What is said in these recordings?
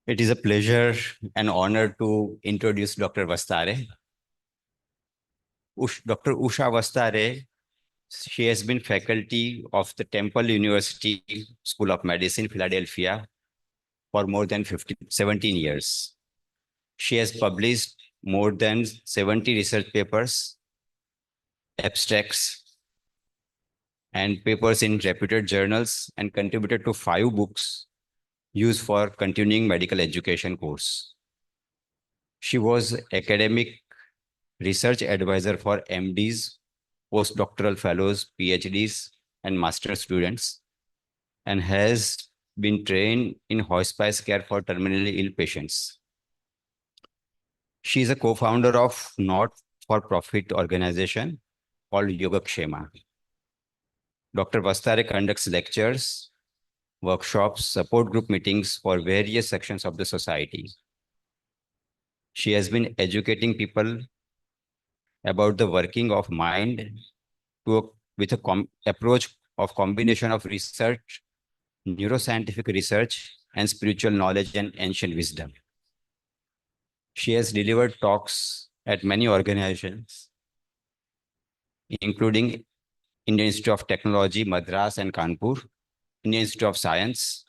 It is a pleasure and honor to introduce Dr. Vasthare. Dr. Usha Vasthare, she has been faculty of the Temple University School of Medicine, Philadelphia, for more than 17 years. She has published more than 70 research papers, abstracts, and papers in reputed journals, and contributed to 5 books used for continuing medical education course. She was academic research advisor for MDs, postdoctoral fellows, PhDs, and master students, and has been trained in hospice care for terminally ill patients. She is a co-founder of not-for-profit organization called YogaKshema. Dr. Vasthare conducts lectures, workshops, support group meetings for various sections of the society. She has been educating people about the working of mind with a approach of combination of research, neuroscientific research, and spiritual knowledge and ancient wisdom. She has delivered talks at many organizations, including Indian Institute of Technology, Madras and Kanpur, Indian Institute of Science,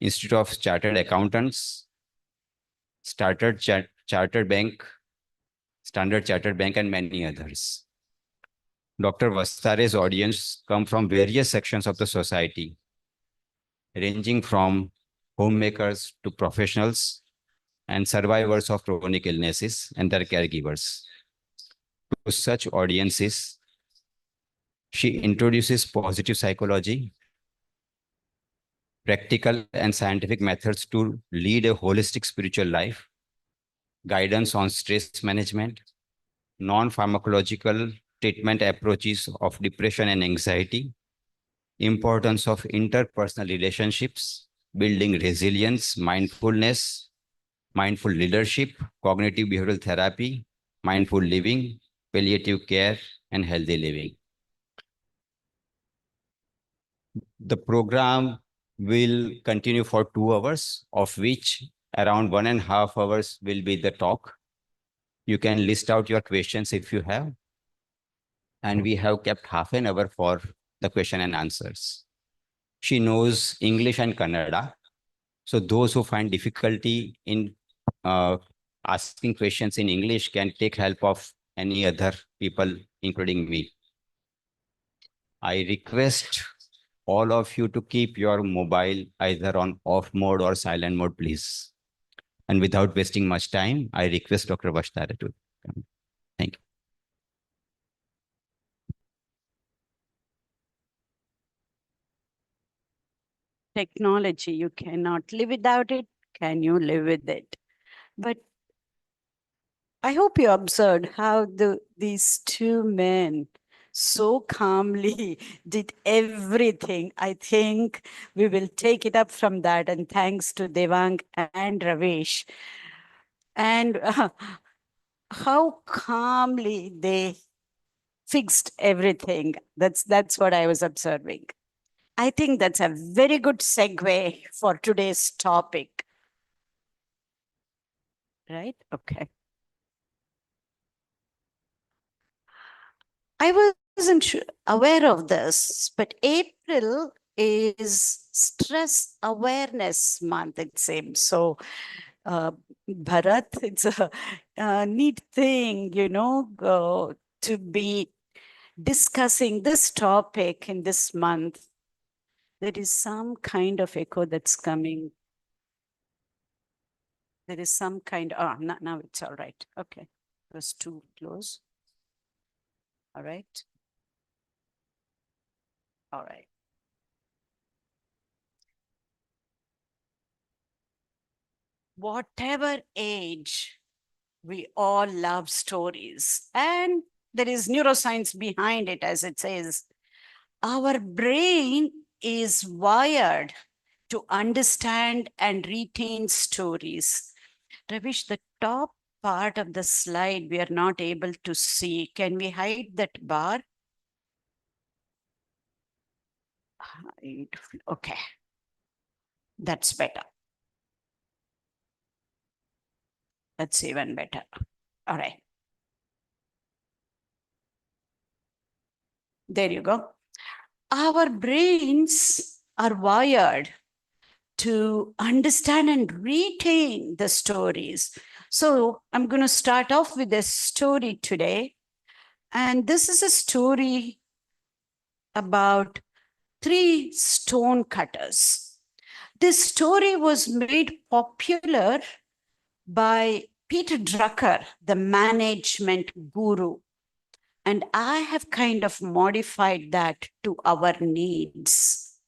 Institute of Chartered Accountants, Chartered Bank, Standard Chartered Bank, and many others. Dr. Vasthare's audience come from various sections of the society, ranging from homemakers to professionals and survivors of chronic illnesses and their caregivers. To such audiences, she introduces positive psychology, practical and scientific methods to lead a holistic spiritual life, guidance on stress management, non-pharmacological treatment approaches of depression and anxiety, importance of interpersonal relationships, building resilience, mindfulness, mindful leadership, cognitive behavioral therapy, mindful living, palliative care, and healthy living. The program will continue for 2 hours, of which around 1.5 hours will be the talk. You can list out your questions if you have. And we have kept half an hour for the question and answers. She knows English and Kannada. So those who find difficulty in asking questions in English can take help of any other people, including me. I request all of you to keep your mobile either on off mode or silent mode, please. And without wasting much time, I request Dr. Vasthare to come. Thank you. Technology, you cannot live without it. Can you live with it? But I hope you observed how these 2 men so calmly did everything. I think we will take it up from that. And thanks to Devang and Ravesh. And how calmly they fixed everything. That's what I was observing. I think that's a very good segue for today's topic. Right? Okay. I wasn't aware of this, but April is Stress Awareness Month, it seems. So, Bharat, it's a neat thing, you know, to be discussing this topic in this month. There is some kind of echo that's coming. There is some kind, now it's all right. Okay, it was too close. All right. All right. Whatever age, we all love stories. And there is neuroscience behind it, as it says. Our brain is wired to understand and retain stories. Ravish, the top part of the slide, we are not able to see. Can we hide that bar? Okay, that's better. That's even better. All right. There you go. Our brains are wired to understand and retain the stories. So I'm going to start off with a story today. And this is a story about 3 stone cutters. This story was made popular by Peter Drucker, the management guru. And I have kind of modified that to our needs.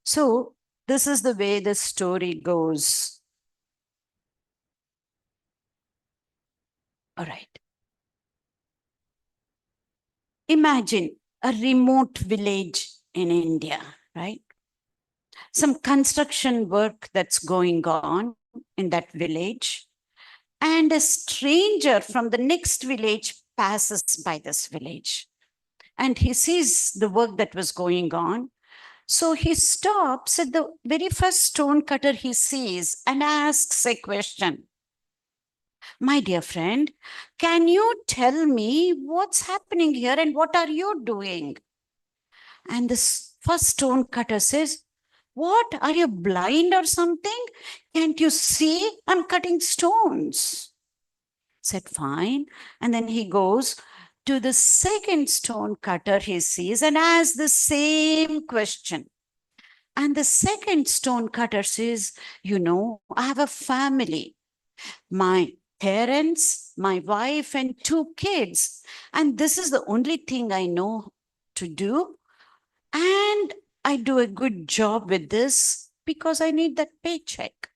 So this is the way the story goes. All right. Imagine a remote village in India, right? Some construction work that's going on in that village. And a stranger from the next village passes by this village. And he sees the work that was going on. So he stops at the very first stone cutter he sees and asks a question. My dear friend, can you tell me what's happening here and what are you doing? And this first stone cutter says, what? Are you blind or something? Can't you see? I'm cutting stones. Said, fine. And then he goes to the second stone cutter he sees and asks the same question. And the second stone cutter says, you know, I have a family. My parents, my wife, and 2 kids. And this is the only thing I know to do. And I do a good job with this because I need that paycheck.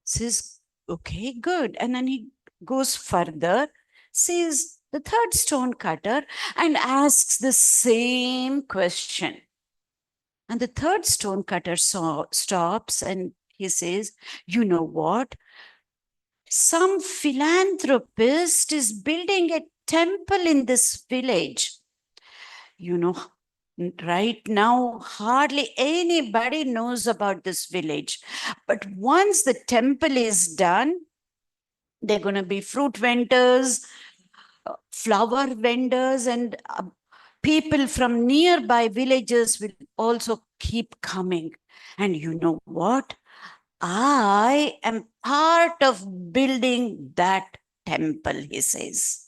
Says, okay, good. And then he goes further, sees the third stone cutter and asks the same question. And the third stone cutter stops and he says, you know what? Some philanthropist is building a temple in this village. You know, right now, hardly anybody knows about this village. But once the temple is done, they're going to be fruit vendors, flower vendors, and people from nearby villages will also keep coming. And you know what? I am part of building that temple, he says.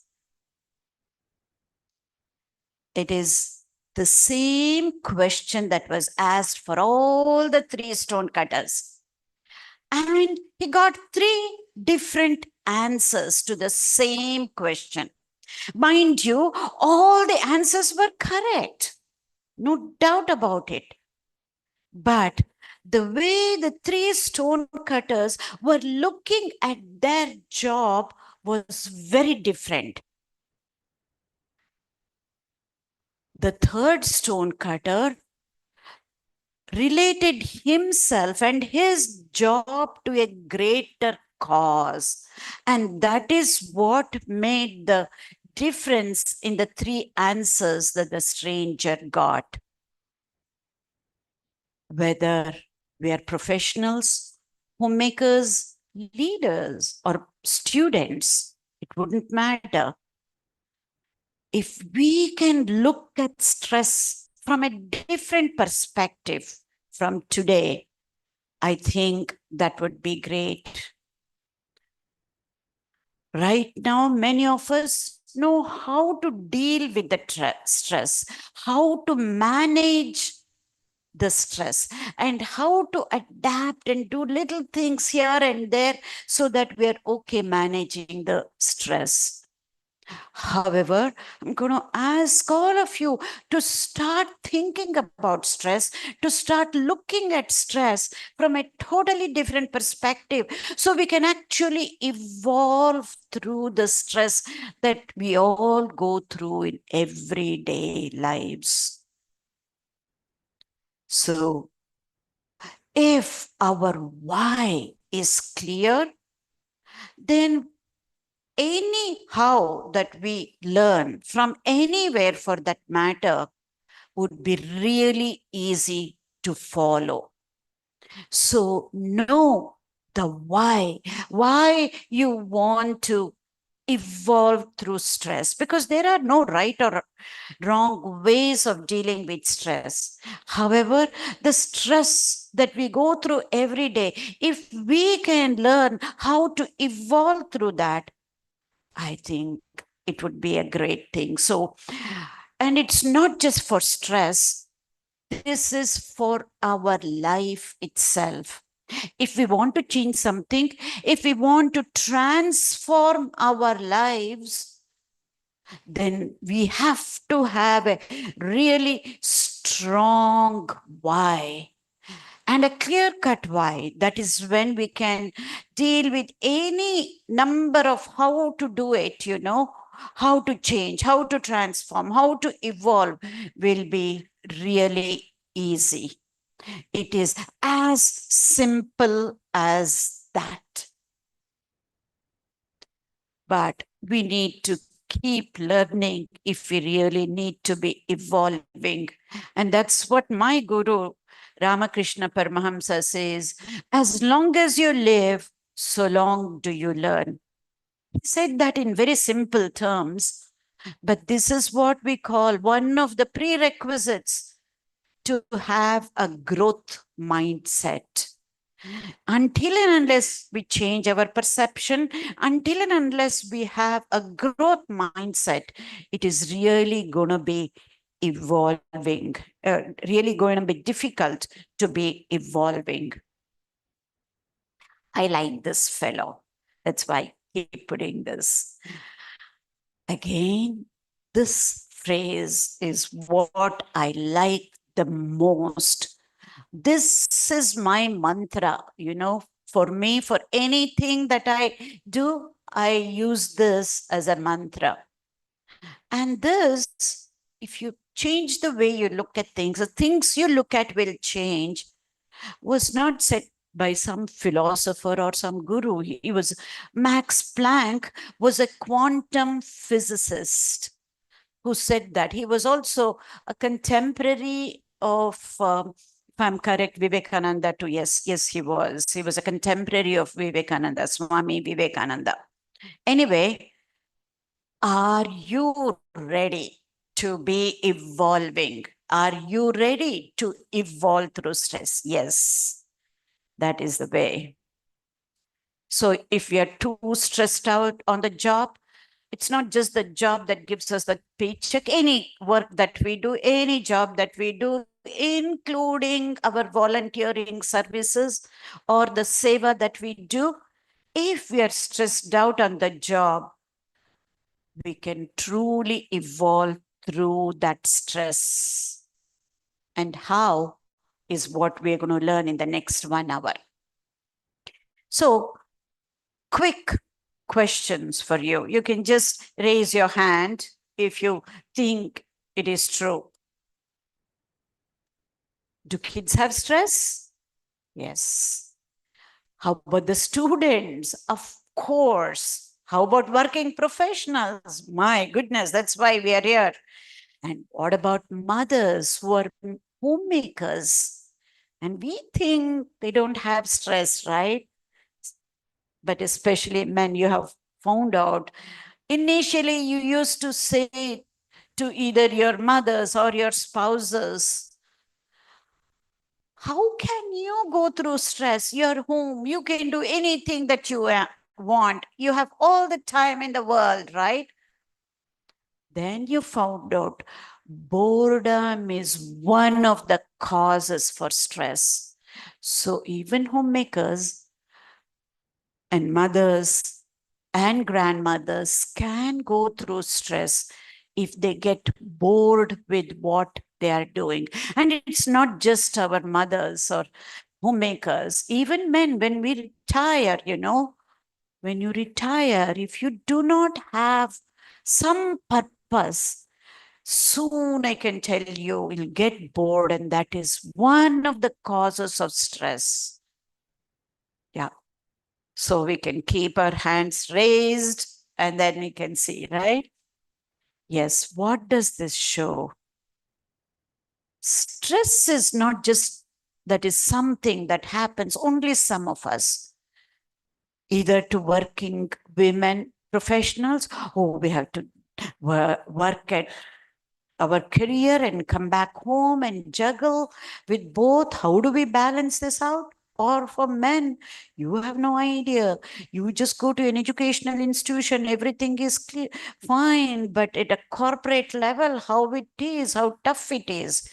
It is the same question that was asked for all the 3 stone cutters. And he got 3 different answers to the same question. Mind you, all the answers were correct. No doubt about it. But the way the 3 stone cutters were looking at their job was very different. The third stone cutter related himself and his job to a greater cause. And that is what made the difference in the 3 answers that the stranger got. Whether we are professionals, homemakers, leaders, or students, it wouldn't matter. If we can look at stress from a different perspective from today, I think that would be great. Right now, many of us know how to deal with the stress, how to manage the stress, and how to adapt and do little things here and there so that we're okay managing the stress. However, I'm going to ask all of you to start thinking about stress, to start looking at stress from a totally different perspective, so we can actually evolve through the stress that we all go through in everyday lives. So, if our why is clear, then anyhow that we learn from anywhere for that matter would be really easy to follow. So know the why you want to evolve through stress, because there are no right or wrong ways of dealing with stress. However, the stress that we go through every day, if we can learn how to evolve through that, I think it would be a great thing. So, and it's not just for stress, this is for our life itself. If we want to change something, if we want to transform our lives, then we have to have a really strong why and a clear cut why. That is when we can deal with any number of how to do it, how to change, how to transform, how to evolve will be really easy. It is as simple as that. But we need to keep learning if we really need to be evolving. And that's what my guru, Ramakrishna Paramahamsa, says: as long as you live, so long do you learn. He said that in very simple terms, but this is what we call one of the prerequisites to have a growth mindset. Until and unless we change our perception, until and unless we have a growth mindset, it is really going to be evolving, really going to be difficult to be evolving. I like this fellow. That's why I keep putting this. Again, this phrase is what I like the most. This is my mantra, for me, for anything that I do, I use this as a mantra. And this, if you change the way you look at things, the things you look at will change, was not said by some philosopher or some guru. He was Max Planck was a quantum physicist who said that. He was also a contemporary of, if I'm correct, Vivekananda too. Yes, he was. He was a contemporary of Vivekananda, Swami Vivekananda. Anyway, are you ready to be evolving? Are you ready to evolve through stress? Yes, that is the way. So if we are too stressed out on the job, it's not just the job that gives us the paycheck, any work that we do, any job that we do, including our volunteering services or the seva that we do, if we are stressed out on the job, we can truly evolve through that stress. And how is what we're going to learn in the next 1 hour. So, quick questions for you. You can just raise your hand if you think it is true. Do kids have stress? Yes. How about the students? Of course. How about working professionals? My goodness, that's why we are here. And what about mothers who are homemakers? And we think they don't have stress, right? But especially men, you have found out. Initially, you used to say to either your mothers or your spouses, how can you go through stress? You're home, you can do anything that you want. You have all the time in the world, right? Then you found out boredom is one of the causes for stress. So even homemakers and mothers and grandmothers can go through stress if they get bored with what they are doing. And it's not just our mothers or homemakers, even men, when we retire, when you retire, if you do not have some purpose, soon I can tell you, you'll get bored, and that is one of the causes of stress. Yeah. So we can keep our hands raised and then we can see, right? Yes. What does this show? Stress is not just that is something that happens only some of us. either to working women professionals, oh, we have to work at our career and come back home and juggle with both. How do we balance this out? Or for men, you have no idea. You just go to an educational institution, everything is clear, fine. But at a corporate level, how it is, how tough it is.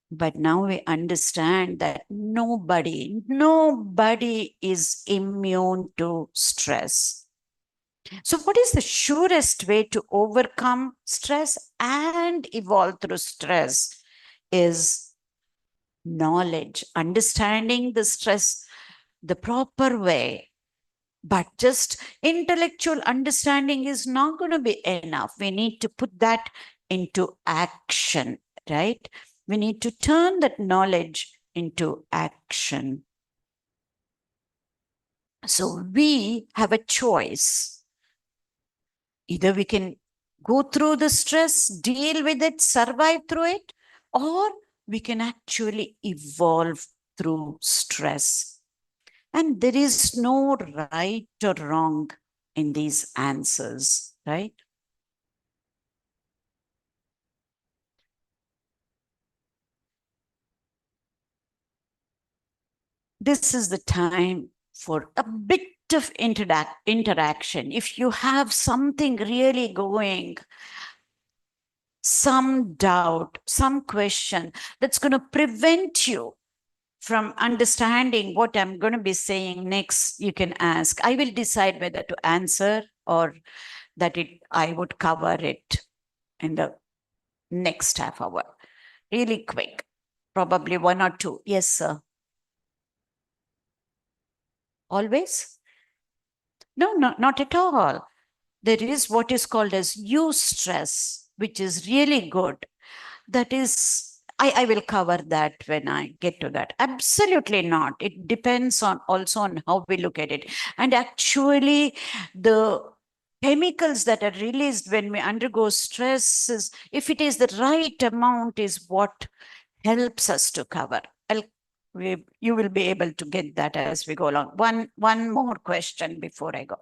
But now we understand that nobody is immune to stress. So, what is the surest way to overcome stress and evolve through stress is knowledge, understanding the stress the proper way. But just intellectual understanding is not going to be enough. We need to put that into action, right? We need to turn that knowledge into action. So we have a choice. Either we can go through the stress, deal with it, survive through it, or we can actually evolve through stress. And there is no right or wrong in these answers, right? This is the time for a bit of interaction. If you have something really going, some doubt, some question that's going to prevent you from understanding what I'm going to be saying next, you can ask. I will decide whether to answer or that I would cover it in the next half hour. Really quick, probably one or two. Yes, sir. Always? No, not at all. There is what is called as eustress, which is really good. That is, I will cover that when I get to that. Absolutely not. It depends on also on how we look at it. And actually, the chemicals that are released when we undergo stress, is, if it is the right amount, is what helps us to cover. You will be able to get that as we go along. One more question before I go.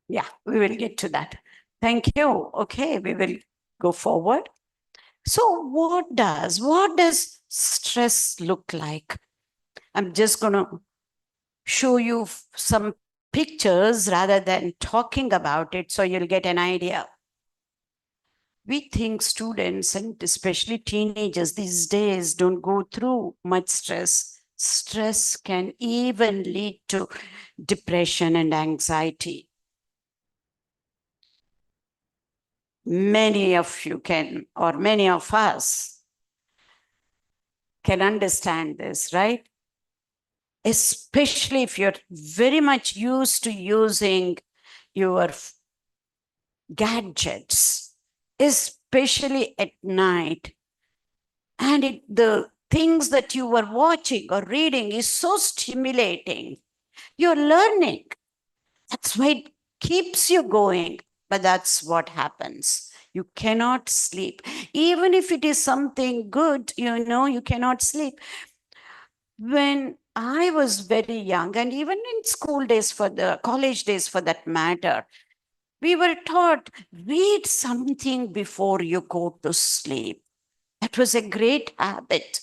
Yeah, we will get to that. Thank you. Okay, we will go forward. So what does stress look like? I'm just going to show you some pictures rather than talking about it so you'll get an idea. We think students and especially teenagers these days don't go through much stress. Stress can even lead to depression and anxiety. Many of you can, or many of us can understand this, right? Especially if you're very much used to using your gadgets, especially at night. And the things that you were watching or reading is so stimulating. You're learning. That's why it keeps you going. But that's what happens. You cannot sleep. Even if it is something good, you cannot sleep. When I was very young, and even in school days, for the college days for that matter, we were taught, read something before you go to sleep. That was a great habit.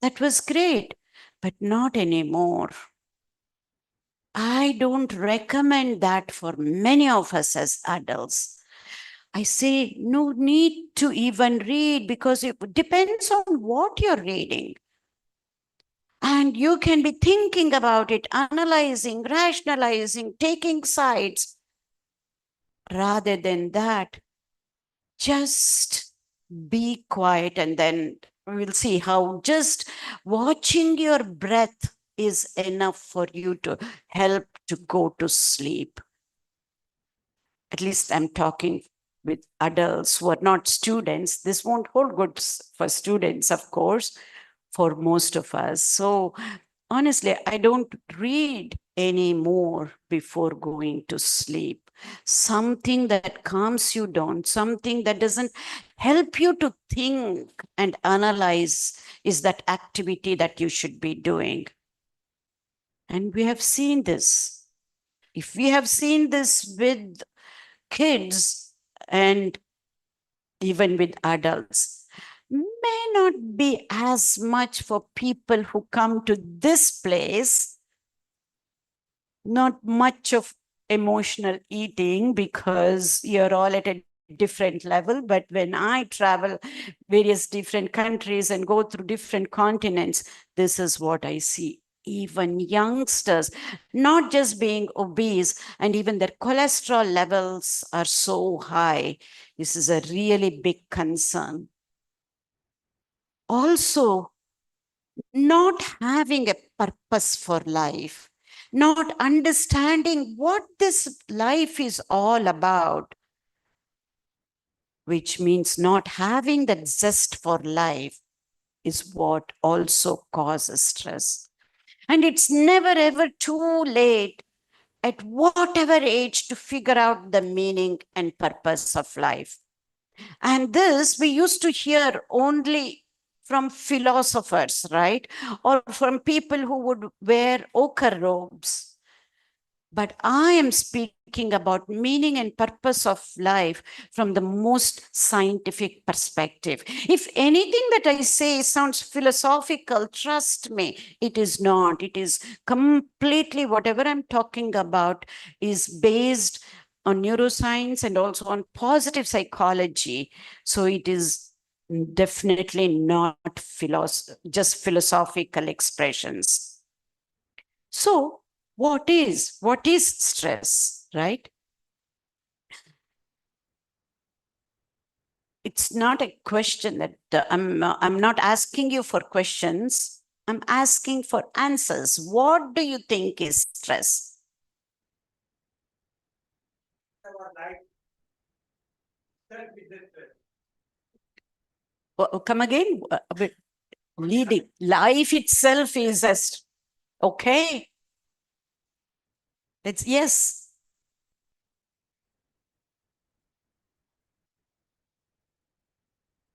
That was great, but not anymore. I don't recommend that for many of us as adults. I say no need to even read because it depends on what you're reading. And you can be thinking about it, analyzing, rationalizing, taking sides. Rather than that, just be quiet, and then we'll see how just watching your breath is enough for you to help to go to sleep. At least I'm talking with adults who are not students. This won't hold good for students, of course, for most of us. So honestly, I don't read anymore before going to sleep. Something that calms you down, something that doesn't help you to think and analyze is that activity that you should be doing. And we have seen this. If we have seen this with kids and even with adults, may not be as much for people who come to this place. Not much of emotional eating because you're all at a different level. But when I travel various different countries and go through different continents, this is what I see. Even youngsters, not just being obese, and even their cholesterol levels are so high. This is a really big concern. Also, not having a purpose for life, not understanding what this life is all about, which means not having that zest for life, is what also causes stress. And it's never ever too late at whatever age to figure out the meaning and purpose of life. And this we used to hear only from philosophers, right? Or from people who would wear ochre robes. But I am speaking about meaning and purpose of life from the most scientific perspective. If anything that I say sounds philosophical, trust me, it is not. It is completely whatever I'm talking about is based on neuroscience and also on positive psychology. So it is definitely not just philosophical expressions. So what is stress, right? It's not a question that I'm not asking you for questions. I'm asking for answers. What do you think is stress? Come again? Leading life itself is okay. It's yes.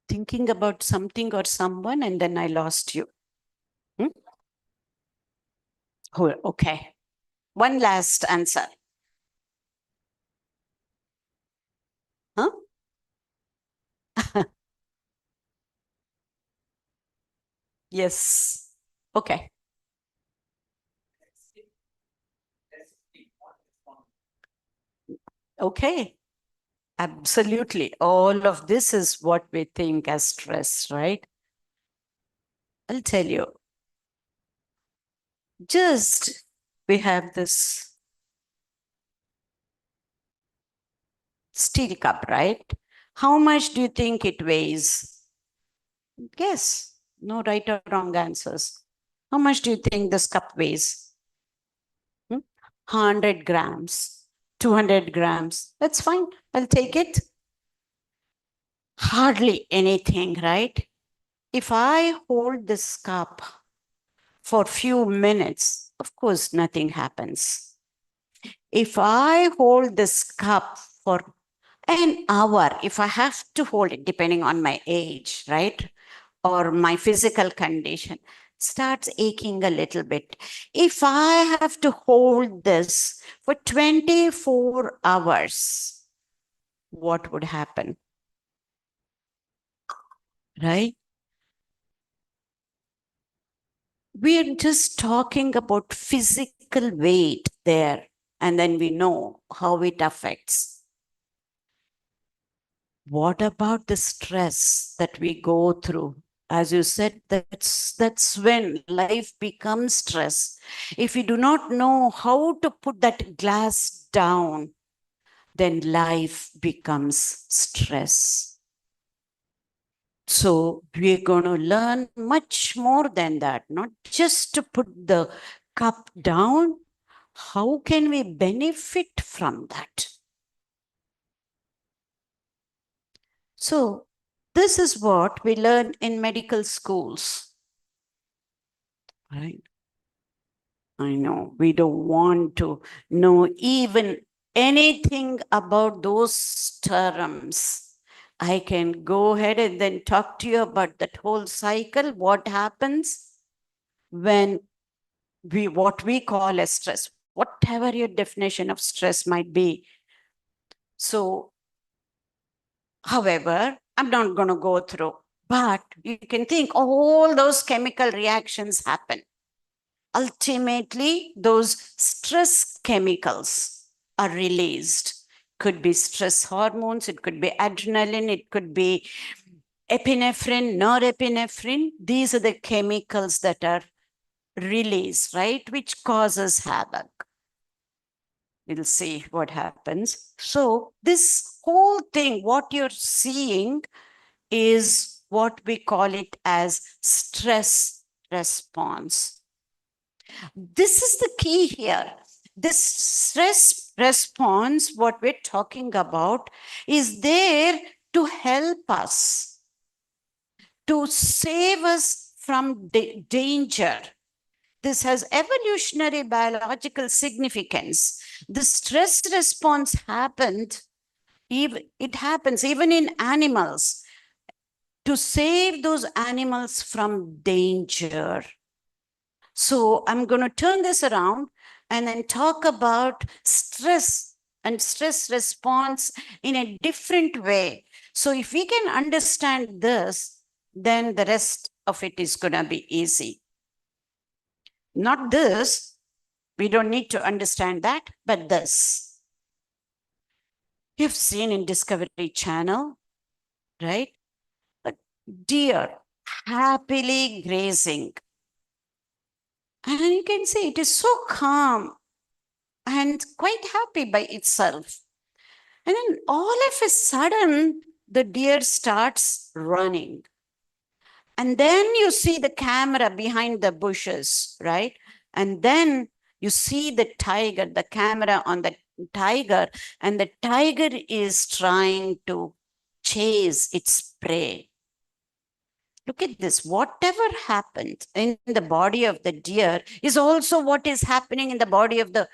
Thinking about something or someone, and then I lost you. Hmm? Oh, okay. One last answer. Huh? Yes. Okay. Okay. Absolutely. All of this is what we think as stress, right? I'll tell you. Just we have this steel cup, right? How much do you think it weighs? Guess. No right or wrong answers. How much do you think this cup weighs? 100 grams, 200 grams. That's fine. I'll take it. Hardly anything, right? If I hold this cup for few minutes, of course, nothing happens. If I hold this cup for an hour, if I have to hold it, depending on my age, right? Or my physical condition, starts aching a little bit. If I have to hold this for 24 hours, what would happen? Right? We are just talking about physical weight there, and then we know how it affects. What about the stress that we go through? As you said, that's when life becomes stress. If we do not know how to put that glass down, then life becomes stress. So we're going to learn much more than that, not just to put the cup down. How can we benefit from that? So this is what we learn in medical schools, right? I know we don't want to know even anything about those terms. I can go ahead and then talk to you about that whole cycle, what happens when what we call as stress, whatever your definition of stress might be. So, however, I'm not going to go through, but you can think all those chemical reactions happen. Ultimately, those stress chemicals are released. Could be stress hormones, it could be adrenaline, it could be epinephrine, norepinephrine. These are the chemicals that are released, right? Which causes havoc. We'll see what happens. So this whole thing, what you're seeing is what we call it as stress response. This is the key here. This stress response, what we're talking about, is there to help us, to save us from danger. This has evolutionary biological significance. The stress response it happens even in animals to save those animals from danger. So I'm going to turn this around and then talk about stress and stress response in a different way. So if we can understand this, then the rest of it is going to be easy. Not this, we don't need to understand that, but this. You've seen in Discovery Channel, right? A deer happily grazing. And you can see it is so calm and quite happy by itself. And then all of a sudden, the deer starts running. And then you see the camera behind the bushes, right? And then you see the tiger, the camera on the tiger, and the tiger is trying to chase its prey. Look at this. Whatever happened in the body of the deer is also what is happening in the body of the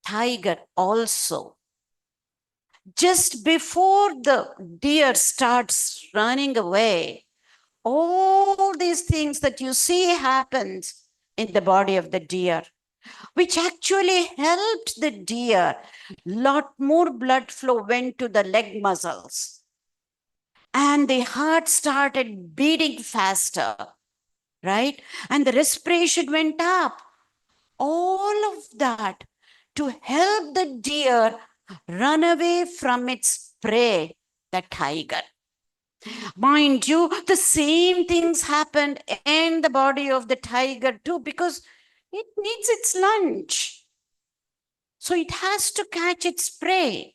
tiger also. Just before the deer starts running away, all these things that you see happened in the body of the deer, which actually helped the deer. Lot more blood flow went to the leg muscles, and the heart started beating faster, right? And the respiration went up. All of that to help the deer run away from its prey, the tiger. Mind you, the same things happened in the body of the tiger too, because it needs its lunch. So it has to catch its prey.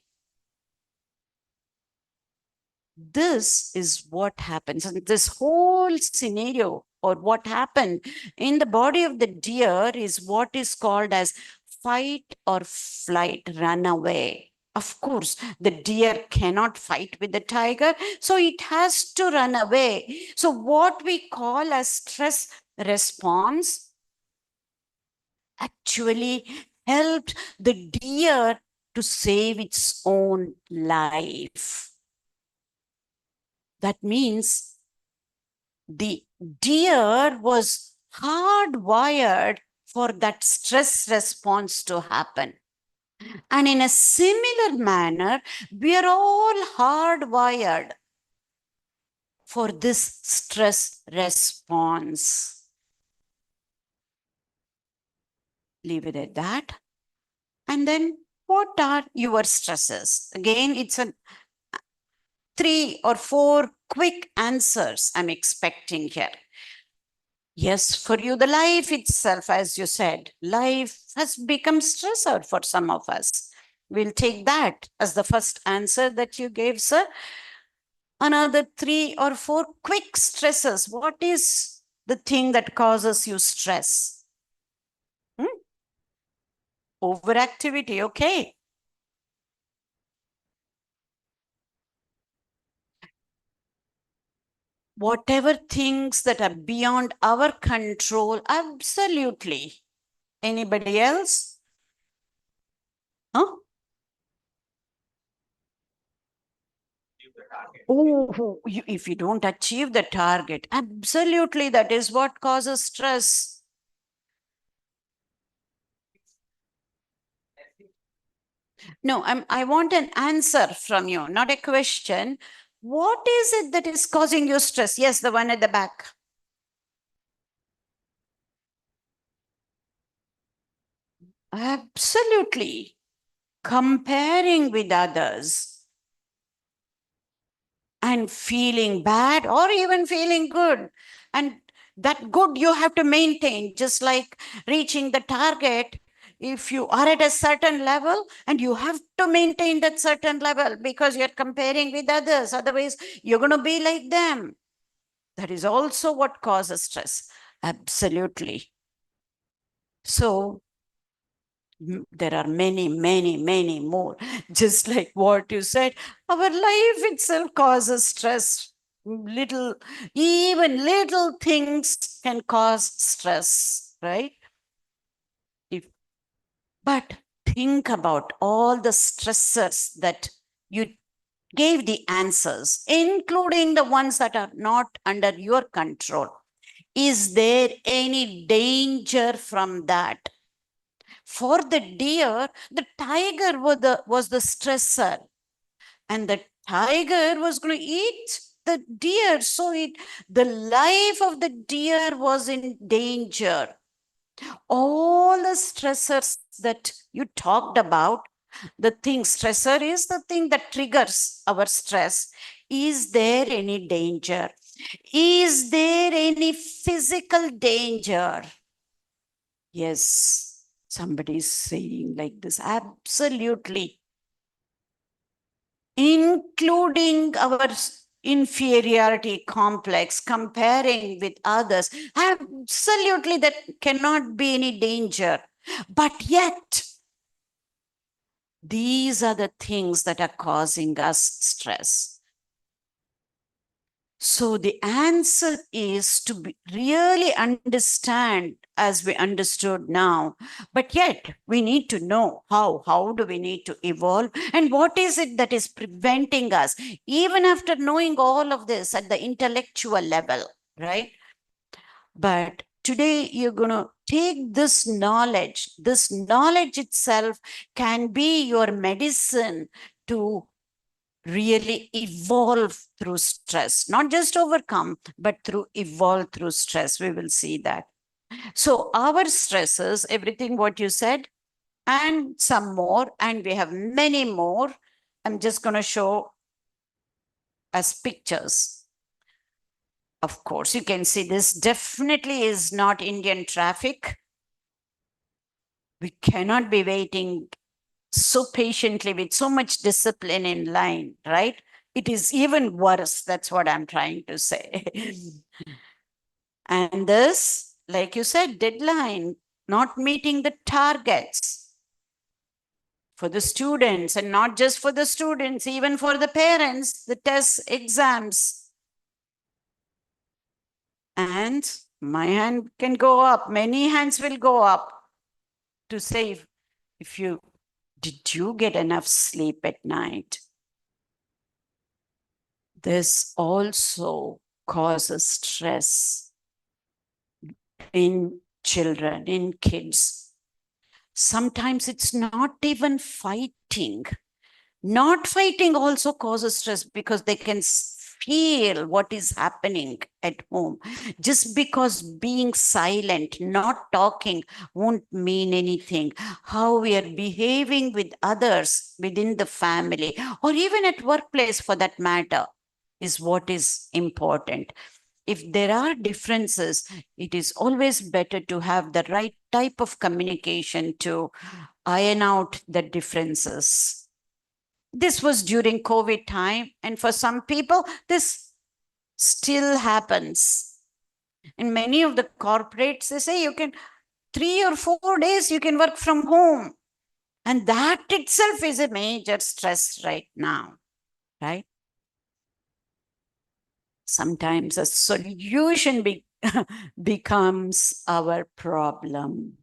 This is what happens. And this whole scenario, or what happened in the body of the deer, is what is called as fight or flight, run away. Of course, the deer cannot fight with the tiger, so it has to run away. So what we call as stress response actually helped the deer to save its own life. That means the deer was hardwired for that stress response to happen. And in a similar manner, we are all hardwired for this stress response. Leave it at that. And then what are your stresses? Again, it's a 3 or 4 quick answers I'm expecting here. Yes, for you, the life itself, as you said, life has become stressor for some of us. We'll take that as the first answer that you gave, sir. Another 3 or 4 quick stresses. What is the thing that causes you stress? Overactivity, okay. Whatever things that are beyond our control, absolutely. Anybody else? Huh? Oh, if you don't achieve the target, absolutely, that is what causes stress. No, I want an answer from you, not a question. What is it that is causing you stress? Yes, the one at the back. Absolutely. Comparing with others and feeling bad or even feeling good. And that good you have to maintain, just like reaching the target. If you are at a certain level and you have to maintain that certain level because you're comparing with others, otherwise you're going to be like them. That is also what causes stress. Absolutely. So there are many, many, many more. Just like what you said, our life itself causes stress. Even little things can cause stress, right? If, but think about all the stressors that you gave the answers, including the ones that are not under your control. Is there any danger from that? For the deer, the tiger was the stressor, and the tiger was going to eat the deer. So the life of the deer was in danger. All the stressors that you talked about, the thing, stressor is the thing that triggers our stress. Is there any danger? Is there any physical danger? Yes, somebody is saying like this. Absolutely. Including our inferiority complex, comparing with others. Absolutely, that cannot be any danger. But yet, these are the things that are causing us stress. So the answer is to really understand as we understood now, but yet we need to know how do we need to evolve and what is it that is preventing us, even after knowing all of this at the intellectual level, right? But today you're going to take this knowledge itself can be your medicine to really evolve through stress, not just overcome, but through evolve through stress. We will see that. So our stresses, everything what you said, and some more, and we have many more. I'm just going to show as pictures. Of course, you can see this definitely is not Indian traffic. We cannot be waiting so patiently with so much discipline in line, right? It is even worse. That's what I'm trying to say. And this, like you said, deadline, not meeting the targets for the students, and not just for the students, even for the parents, the tests, exams. And my hand can go up, many hands will go up to say, if you, did you get enough sleep at night? This also causes stress in children, in kids. Sometimes it's not even fighting. Not fighting also causes stress because they can feel what is happening at home. Just because being silent, not talking, won't mean anything. How we are behaving with others within the family, or even at workplace for that matter, is what is important. If there are differences, it is always better to have the right type of communication to iron out the differences. This was during COVID time, and for some people, this still happens. In many of the corporates, they say you can 3 or 4 days you can work from home. And that itself is a major stress right now, right? Sometimes a solution becomes our problem.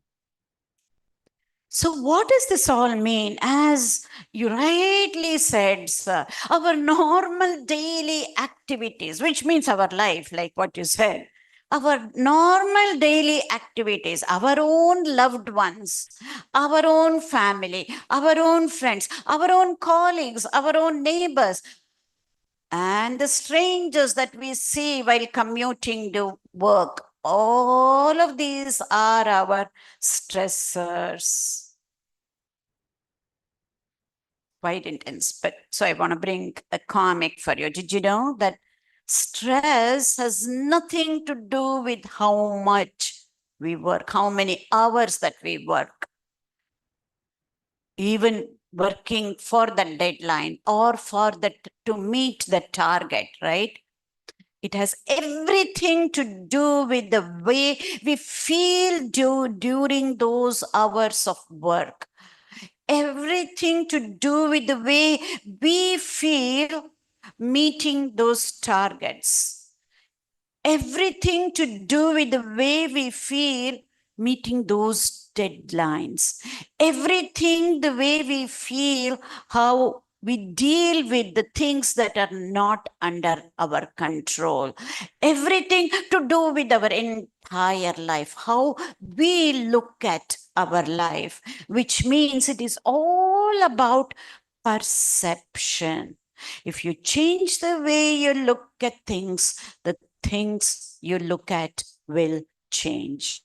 So what does this all mean? As you rightly said, sir, our normal daily activities, which means our life, like what you said, our normal daily activities, our own loved ones, our own family, our own friends, our own colleagues, our own neighbors, and the strangers that we see while commuting to work, all of these are our stressors. Quite intense. But so I want to bring a comic for you. Did you know that stress has nothing to do with how much we work, how many hours that we work, even working for the deadline or for the to meet the target, right? It has everything to do with the way we feel during those hours of work. Everything to do with the way we feel meeting those targets. Everything to do with the way we feel meeting those deadlines. Everything the way we feel, how we deal with the things that are not under our control. Everything to do with our entire life, how we look at our life, which means it is all about perception. If you change the way you look at things, the things you look at will change.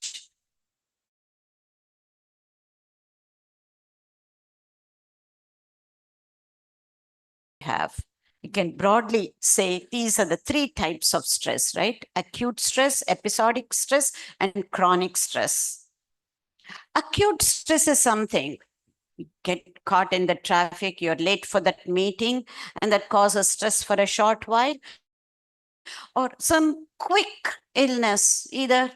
You can broadly say these are the three types of stress, right? Acute stress, episodic stress, and chronic stress. Acute stress is something you get caught in the traffic, you're late for that meeting, and that causes stress for a short while, or some quick illness, either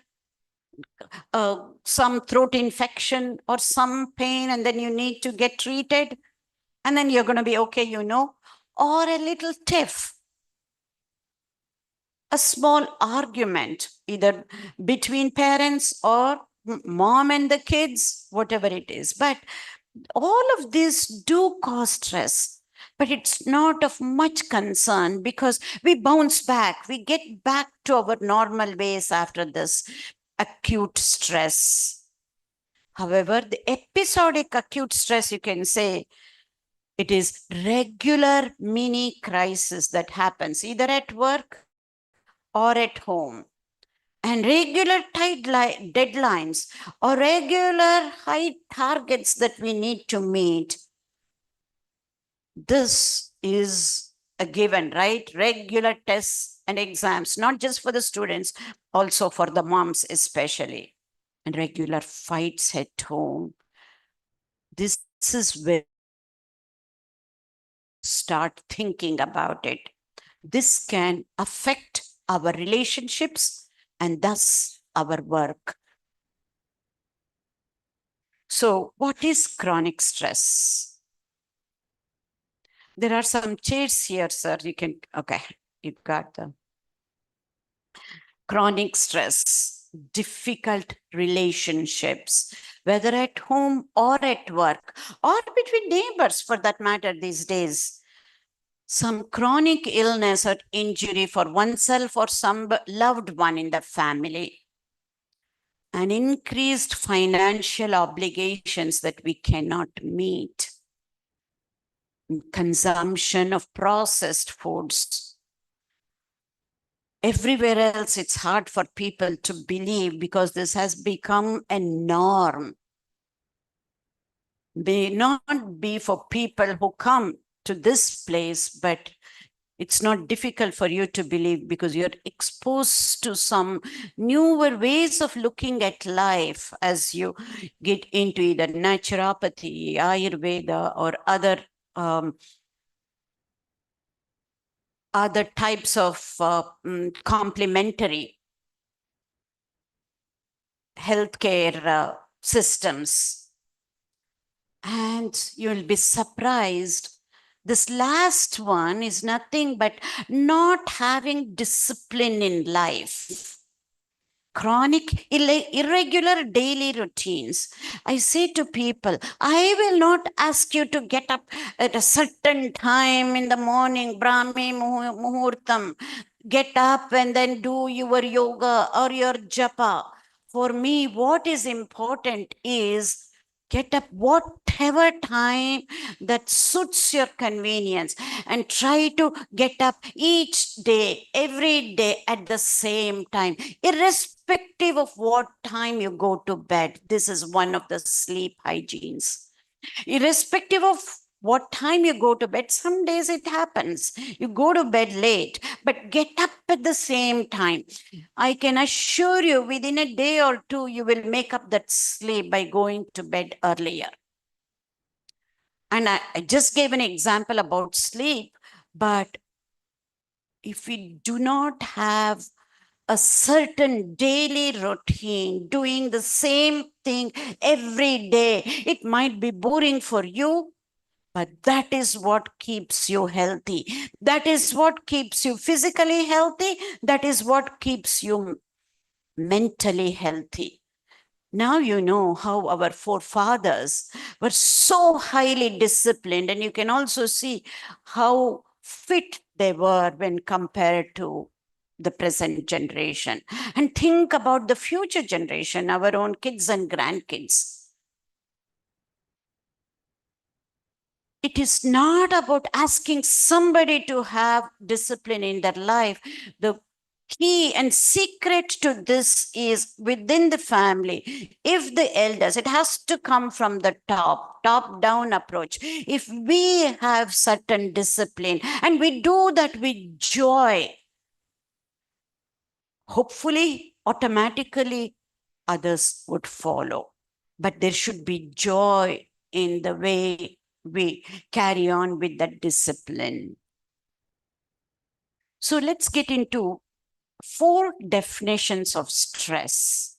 some throat infection or some pain, and then you need to get treated, and then you're going to be okay, you know, or a little tiff, a small argument, either between parents or mom and the kids, whatever it is. But all of these do cause stress, but it's not of much concern because we bounce back. We get back to our normal ways after this acute stress. However, the episodic acute stress, you can say, it is regular mini crisis that happens either at work or at home. And regular tight deadlines or regular high targets that we need to meet. This is a given, right? Regular tests and exams, not just for the students, also for the moms especially. And regular fights at home. This is where start thinking about it. This can affect our relationships and thus our work. So what is chronic stress? There are some chairs here, sir. You can, okay, you've got them. Chronic stress, difficult relationships, whether at home or at work, or between neighbors for that matter these days. Some chronic illness or injury for oneself or some loved one in the family. And increased financial obligations that we cannot meet. Consumption of processed foods. Everywhere else, it's hard for people to believe because this has become a norm. May not be for people who come to this place, but it's not difficult for you to believe because you're exposed to some newer ways of looking at life as you get into either naturopathy, Ayurveda, or other types of complementary healthcare systems. And you'll be surprised. This last one is nothing but not having discipline in life. chronic, irregular daily routines. I say to people, I will not ask you to get up at a certain time in the morning, Brahmi Muhurtam, get up and then do your yoga or your japa. For me, what is important is get up whatever time that suits your convenience and try to get up each day, every day at the same time, irrespective of what time you go to bed. This is one of the sleep hygienes. Irrespective of what time you go to bed, some days it happens. You go to bed late, but get up at the same time. I can assure you within a day or two, you will make up that sleep by going to bed earlier. And I just gave an example about sleep, but if we do not have a certain daily routine, doing the same thing every day, it might be boring for you, but that is what keeps you healthy. That is what keeps you physically healthy. That is what keeps you mentally healthy. Now you know how our forefathers were so highly disciplined, and you can also see how fit they were when compared to the present generation. And think about the future generation, our own kids and grandkids. It is not about asking somebody to have discipline in their life. The key and secret to this is within the family. If the elders, it has to come from the top down approach. If we have certain discipline and we do that with joy, hopefully, automatically, others would follow. But there should be joy in the way we carry on with that discipline. So let's get into 4 definitions of stress.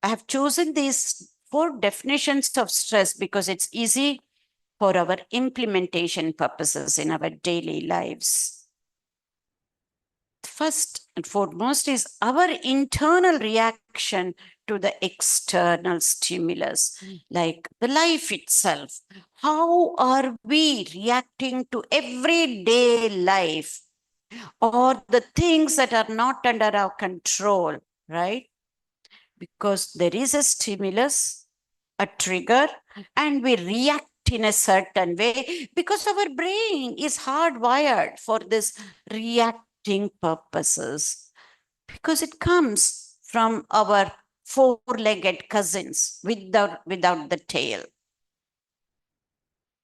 I have chosen these 4 definitions of stress because it's easy for our implementation purposes in our daily lives. First and foremost is our internal reaction to the external stimulus, like the life itself. How are we reacting to everyday life or the things that are not under our control, right? Because there is a stimulus, a trigger, and we react in a certain way because our brain is hardwired for this reacting purposes, because it comes from our 4-legged cousins without the tail.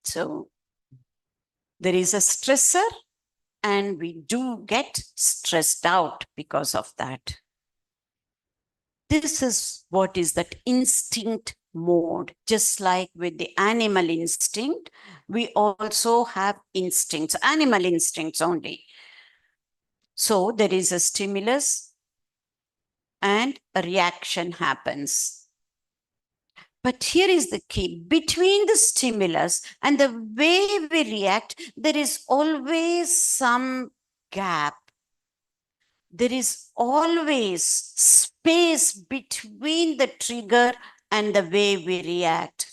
So there is a stressor, and we do get stressed out because of that. This is what is that instinct mode. Just like with the animal instinct, we also have instincts, animal instincts only. So there is a stimulus and a reaction happens. But here is the key. Between the stimulus and the way we react, there is always some gap. There is always space between the trigger and the way we react.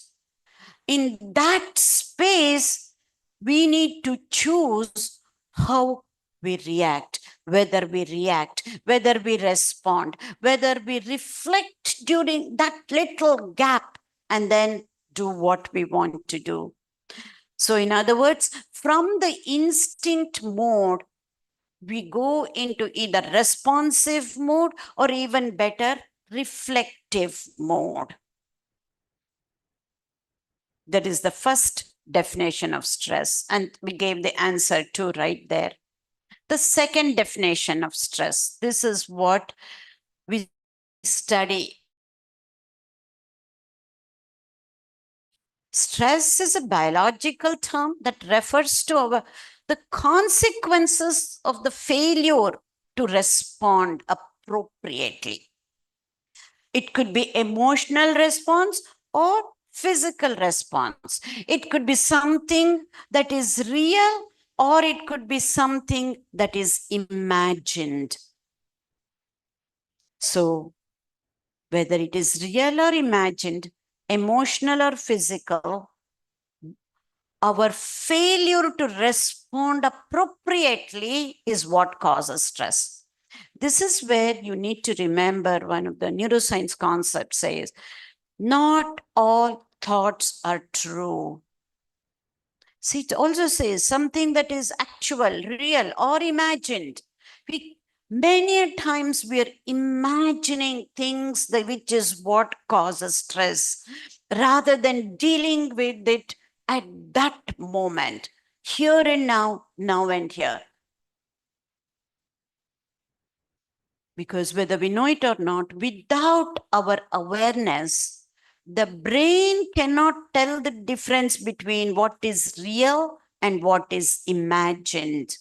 In that space, we need to choose how we react, whether we respond, whether we reflect during that little gap and then do what we want to do. So in other words, from the instinct mode, we go into either responsive mode or even better, reflective mode. That is the first definition of stress. And we gave the answer too right there. The second definition of stress, this is what we study. Stress is a biological term that refers to the consequences of the failure to respond appropriately. It could be emotional response or physical response. It could be something that is real or it could be something that is imagined. So whether it is real or imagined, emotional or physical, our failure to respond appropriately is what causes stress. This is where you need to remember one of the neuroscience concepts says, not all thoughts are true. See, it also says something that is actual, real, or imagined. Many times we are imagining things that which is what causes stress rather than dealing with it at that moment, here and now, now and here. Because whether we know it or not, without our awareness, the brain cannot tell the difference between what is real and what is imagined.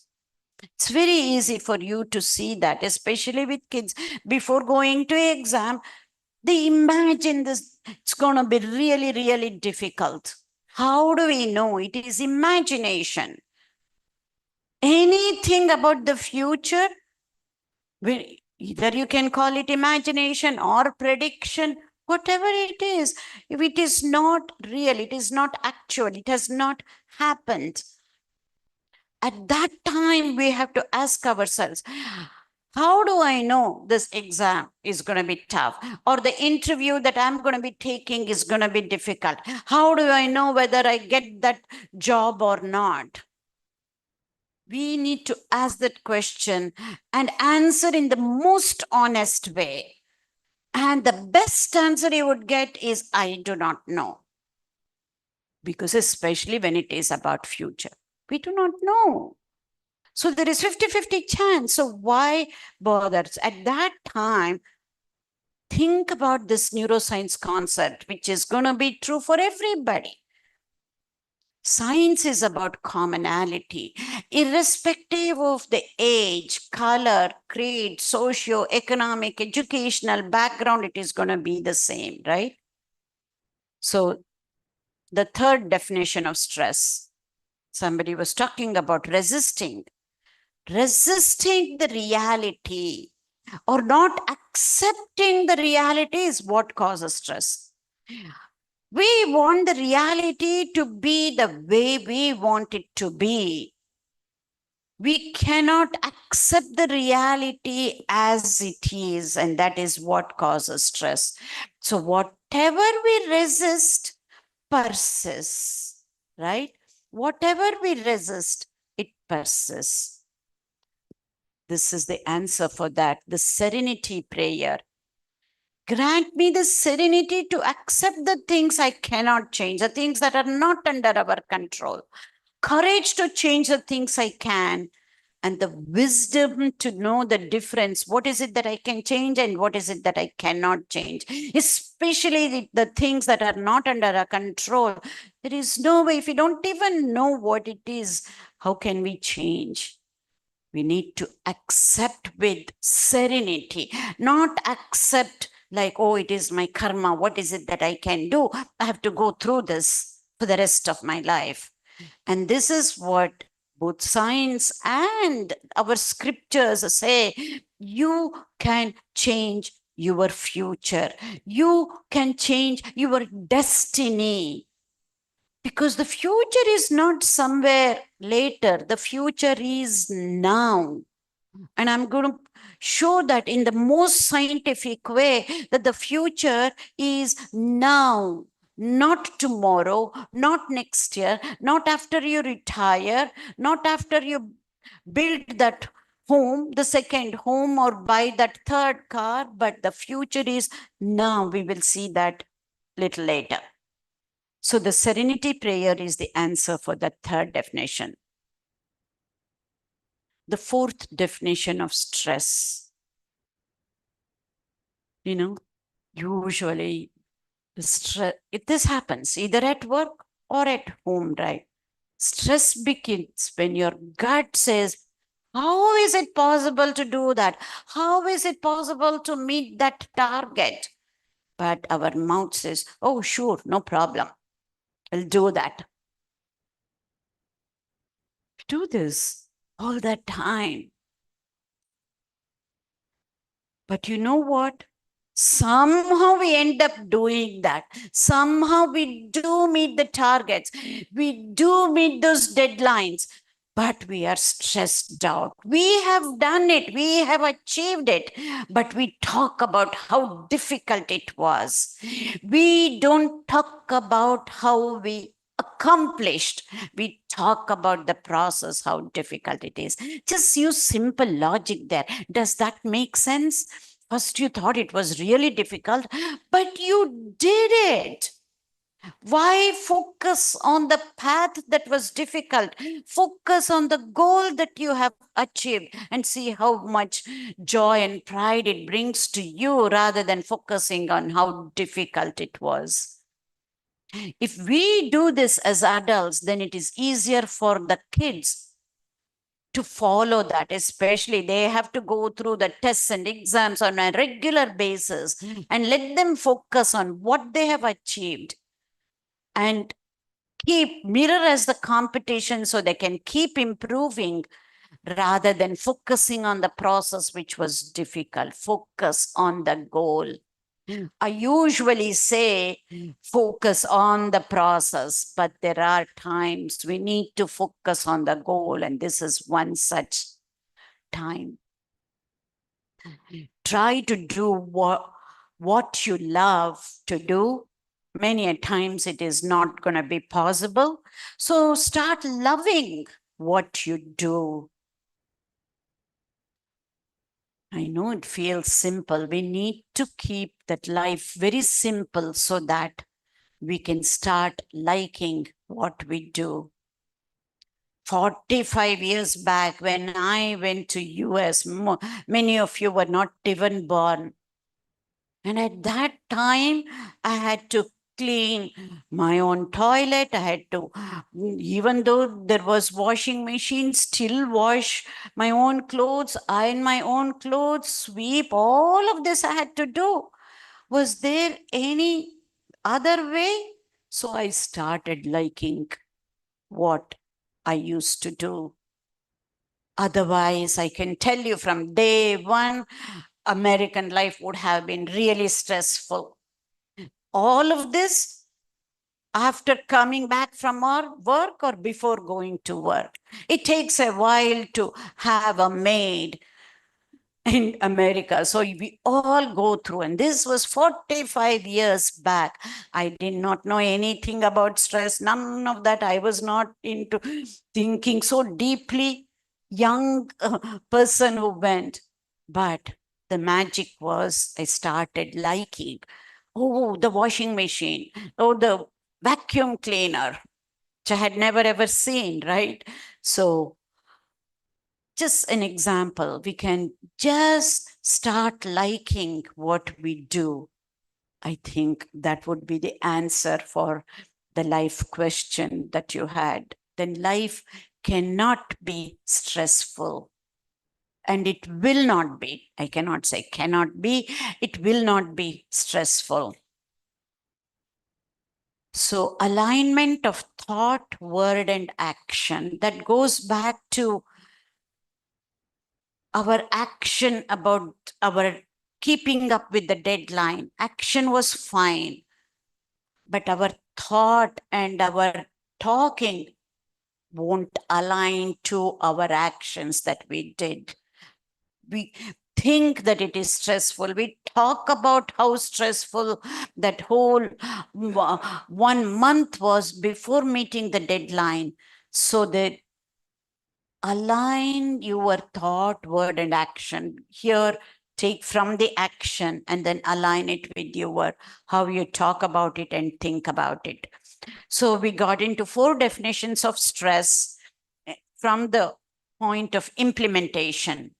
It's very easy for you to see that, especially with kids. Before going to exam, they imagine this, it's going to be really, really difficult. How do we know? It is imagination. Anything about the future, either you can call it imagination or prediction, whatever it is, if it is not real, it is not actual, it has not happened. At that time, we have to ask ourselves, how do I know this exam is going to be tough or the interview that I'm going to be taking is going to be difficult? How do I know whether I get that job or not? We need to ask that question and answer in the most honest way. And the best answer you would get is, I do not know. Because especially when it is about future, we do not know. So there is 50-50 chance. So why bother? At that time, think about this neuroscience concept, which is going to be true for everybody. Science is about commonality, irrespective of the age, color, creed, socio-economic, educational background, it is going to be the same, right? So the third definition of stress, somebody was talking about resisting the reality or not accepting the reality is what causes stress. We want the reality to be the way we want it to be. We cannot accept the reality as it is, and that is what causes stress. So whatever we resist persists, right? Whatever we resist, it persists. This is the answer for that, the serenity prayer. Grant me the serenity to accept the things I cannot change, the things that are not under our control. Courage to change the things I can, and the wisdom to know the difference. What is it that I can change and what is it that I cannot change? Especially the things that are not under our control. There is no way, if we don't even know what it is, how can we change? We need to accept with serenity, not accept like, oh, it is my karma. What is it that I can do? I have to go through this for the rest of my life. And this is what both science and our scriptures say. You can change your future. You can change your destiny. Because the future is not somewhere later. The future is now. And I'm going to show that in the most scientific way, that the future is now, not tomorrow, not next year, not after you retire, not after you build that home, the second home, or buy that third car, but the future is now. We will see that little later. So the serenity prayer is the answer for the third definition. The fourth definition of stress, usually stress, if this happens either at work or at home, right? Stress begins when your gut says, how is it possible to do that? How is it possible to meet that target? But our mouth says, oh, sure, no problem. I'll do that. Do this all that time. But you know what? Somehow we end up doing that. Somehow we do meet the targets. We do meet those deadlines, but we are stressed out. We have done it. We have achieved it, but we talk about how difficult it was. We don't talk about how we accomplished. We talk about the process, how difficult it is. Just use simple logic there. Does that make sense? First, you thought it was really difficult, but you did it. Why focus on the path that was difficult? Focus on the goal that you have achieved and see how much joy and pride it brings to you rather than focusing on how difficult it was. If we do this as adults, then it is easier for the kids to follow that, especially they have to go through the tests and exams on a regular basis, and let them focus on what they have achieved and keep mirror as the competition so they can keep improving rather than focusing on the process which was difficult. Focus on the goal. I usually say focus on the process, but there are times we need to focus on the goal, and this is one such time. Try to do what you love to do. Many a times it is not going to be possible. So start loving what you do. I know it feels simple. We need to keep that life very simple so that we can start liking what we do. 45 years back when I went to US, many of you were not even born. And at that time, I had to clean my own toilet. I had to, even though there was washing machine, still wash my own clothes, iron my own clothes, sweep, all of this I had to do. Was there any other way? So I started liking what I used to do. Otherwise, I can tell you from day one, American life would have been really stressful. All of this after coming back from our work or before going to work. It takes a while to have a maid in America. So we all go through, and this was 45 years back. I did not know anything about stress, none of that. I was not into thinking so deeply. Young person who went, but the magic was I started liking, oh, the washing machine, oh, the vacuum cleaner, which I had never ever seen, right? So just an example, we can just start liking what we do. I think that would be the answer for the life question that you had. Then life cannot be stressful. And it will not be. I cannot say cannot be. It will not be stressful. So alignment of thought, word, and action, that goes back to our action about our keeping up with the deadline. Action was fine, but our thought and our talking won't align to our actions that we did. We think that it is stressful. We talk about how stressful that whole 1 month was before meeting the deadline. So that align your thought, word, and action. Here, take from the action and then align it with your how you talk about it and think about it. So we got into 4 definitions of stress from the point of implementation.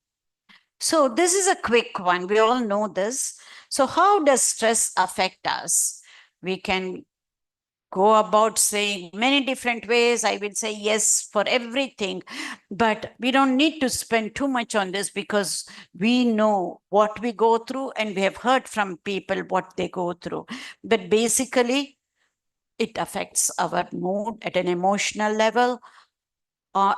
So this is a quick one. We all know this. So how does stress affect us? We can go about saying many different ways. I will say yes for everything, but we don't need to spend too much on this because we know what we go through and we have heard from people what they go through. But basically, it affects our mood at an emotional level,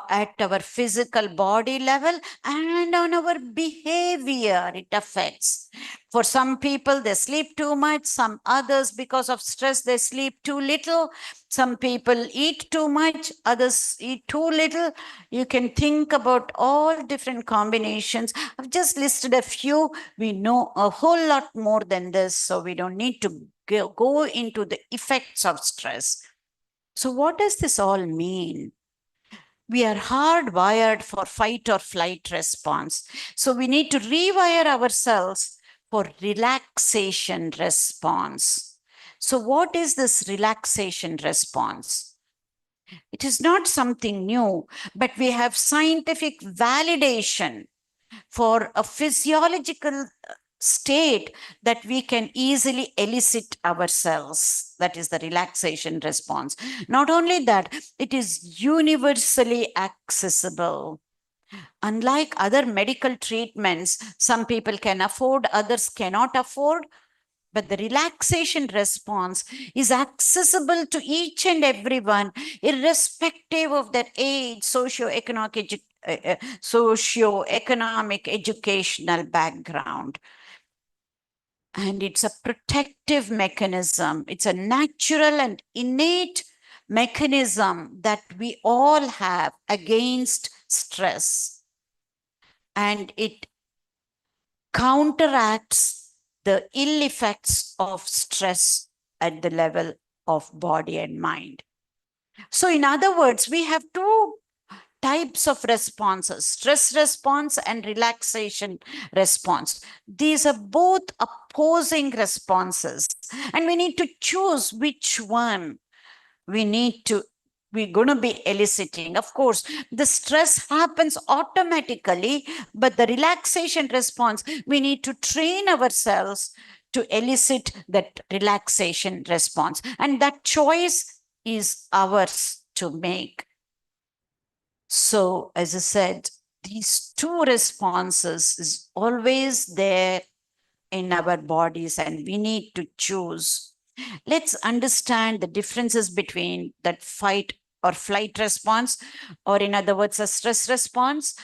at our physical body level and on our behavior. It affects. For some people, they sleep too much. Some others, because of stress, they sleep too little. Some people eat too much. Others eat too little. You can think about all different combinations. I've just listed a few. We know a whole lot more than this, so we don't need to go into the effects of stress. So what does this all mean? We are hardwired for fight or flight response. So we need to rewire ourselves for relaxation response. So what is this relaxation response? It is not something new, but we have scientific validation for a physiological state that we can easily elicit ourselves. That is the relaxation response. Not only that, it is universally accessible. Unlike other medical treatments, some people can afford, others cannot afford. But the relaxation response is accessible to each and everyone, irrespective of their age, socioeconomic, educational background. And it's a protective mechanism. It's a natural and innate mechanism that we all have against stress. And it counteracts the ill effects of stress at the level of body and mind. So in other words, we have two types of responses: stress response and relaxation response. These are both opposing responses, and we need to choose which one we're going to be eliciting. Of course, the stress happens automatically, but the relaxation response, we need to train ourselves to elicit that relaxation response. And that choice is ours to make. So, as I said, these two responses is always there in our bodies, and we need to choose. Let's understand the differences between that fight or flight response, or in other words, a stress response,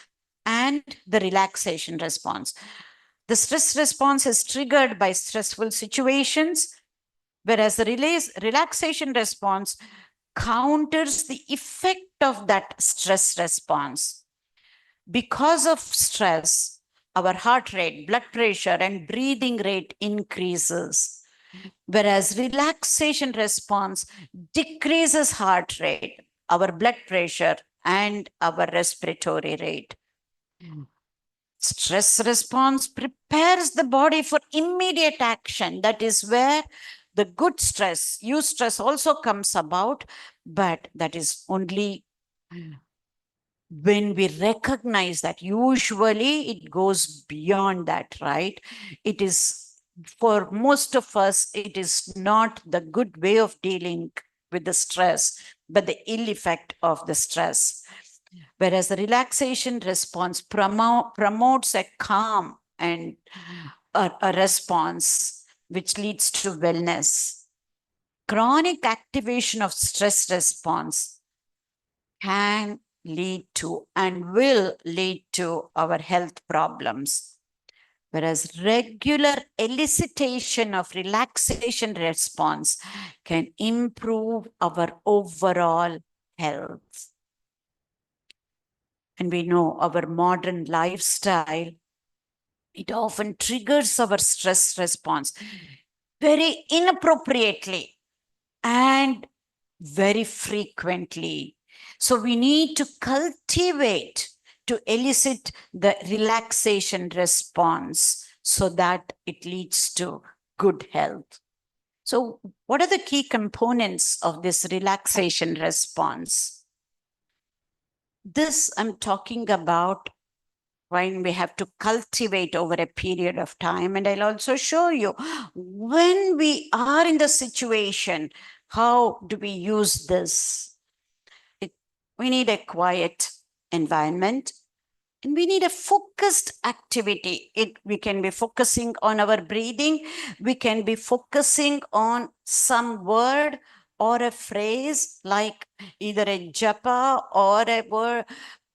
and the relaxation response. The stress response is triggered by stressful situations, whereas the relaxation response counters the effect of that stress response. Because of stress, our heart rate, blood pressure, and breathing rate increases, whereas relaxation response decreases heart rate, our blood pressure, and our respiratory rate. Stress response prepares the body for immediate action. That is where the good stress, eustress, also comes about, but that is only when we recognize that. Usually it goes beyond that, right? It is, for most of us, it is not the good way of dealing with the stress, but the ill effect of the stress. Whereas the relaxation response promotes a calm and a response which leads to wellness. Chronic activation of stress response can lead to and will lead to our health problems, whereas regular elicitation of relaxation response can improve our overall health. And we know our modern lifestyle, it often triggers our stress response very inappropriately and very frequently. So we need to cultivate to elicit the relaxation response so that it leads to good health. So what are the key components of this relaxation response? This I'm talking about when we have to cultivate over a period of time. And I'll also show you when we are in the situation, how do we use this? We need a quiet environment, and we need a focused activity. We can be focusing on our breathing. We can be focusing on some word or a phrase like either a japa or a word,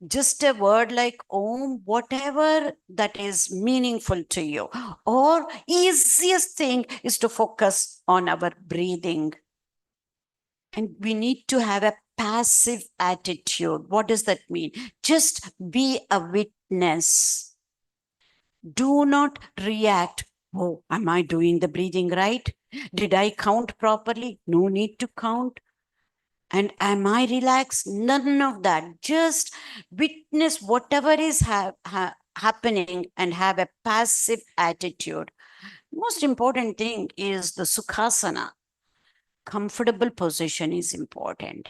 just a word like om, whatever that is meaningful to you. Or easiest thing is to focus on our breathing. And we need to have a passive attitude. What does that mean? Just be a witness. Do not react. Oh, am I doing the breathing right? Did I count properly? No need to count. And am I relaxed? None of that. Just witness whatever is happening and have a passive attitude. Most important thing is the sukhasana. Comfortable position is important.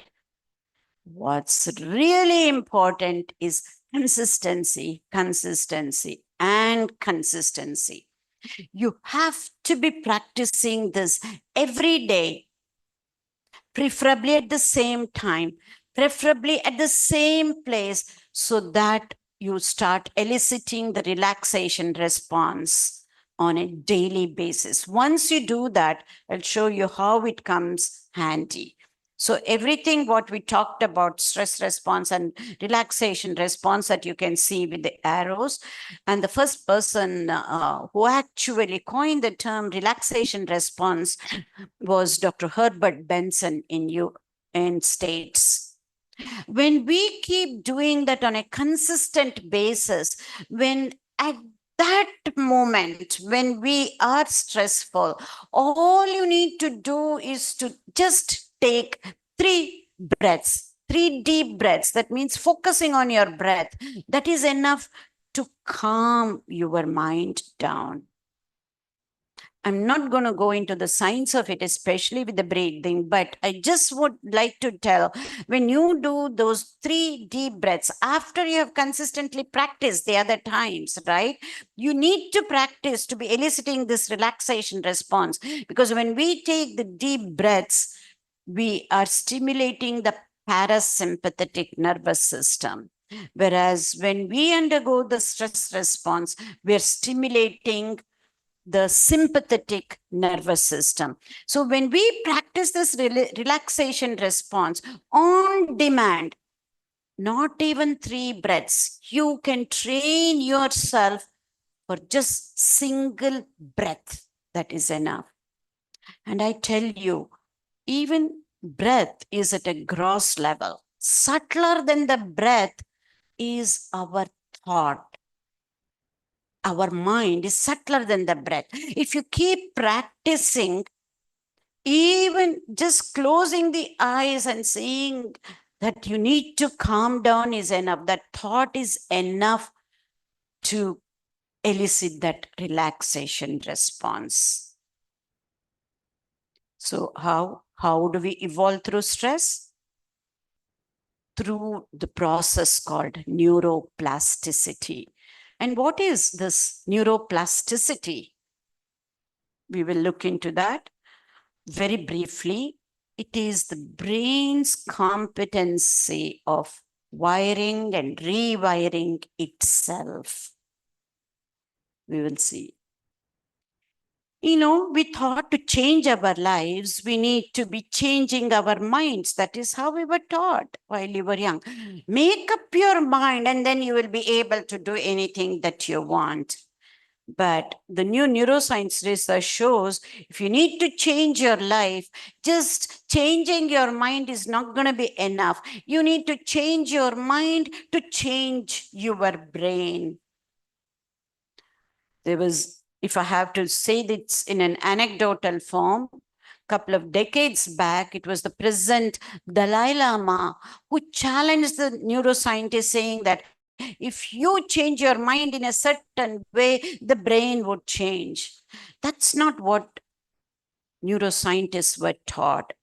What's really important is consistency, consistency, and consistency. You have to be practicing this every day, preferably at the same time, preferably at the same place, so that you start eliciting the relaxation response on a daily basis. Once you do that, I'll show you how it comes handy. So everything what we talked about, stress response and relaxation response, that you can see with the arrows. And the first person who actually coined the term relaxation response was Dr. Herbert Benson in States. When we keep doing that on a consistent basis, when at that moment when we are stressful, all you need to do is to just take 3 breaths, 3 deep breaths. That means focusing on your breath. That is enough to calm your mind down. I'm not going to go into the science of it, especially with the breathing, but I just would like to tell, when you do those 3 deep breaths, after you have consistently practiced the other times, right? You need to practice to be eliciting this relaxation response, because when we take the deep breaths, we are stimulating the parasympathetic nervous system. Whereas when we undergo the stress response, we're stimulating the sympathetic nervous system. So when we practice this relaxation response on demand, not even 3 breaths, you can train yourself for just single breath. That is enough. And I tell you, even breath is at a gross level. Subtler than the breath is our thought. Our mind is subtler than the breath. If you keep practicing, even just closing the eyes and seeing that you need to calm down is enough. That thought is enough to elicit that relaxation response. So how do we evolve through stress? Through the process called neuroplasticity. And what is this neuroplasticity? We will look into that very briefly. It is the brain's competency of wiring and rewiring itself. We will see. You know, we thought to change our lives, we need to be changing our minds. That is how we were taught while you were young. Make up your mind and then you will be able to do anything that you want. But the new neuroscience research shows if you need to change your life, just changing your mind is not going to be enough. You need to change your mind to change your brain. There was, if I have to say this in an anecdotal form, a couple of decades back, it was the present Dalai Lama who challenged the neuroscientists, saying that if you change your mind in a certain way, the brain would change. That's not what neuroscientists were taught.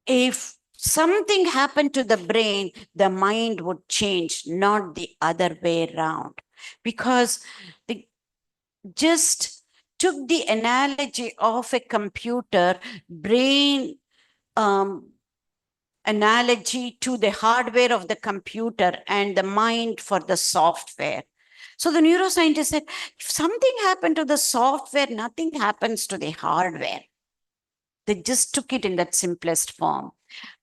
If something happened to the brain, the mind would change, not the other way around. Because they just took the analogy of a computer brain analogy to the hardware of the computer and the mind for the software. So the neuroscientist said, if something happened to the software, nothing happens to the hardware. They just took it in that simplest form.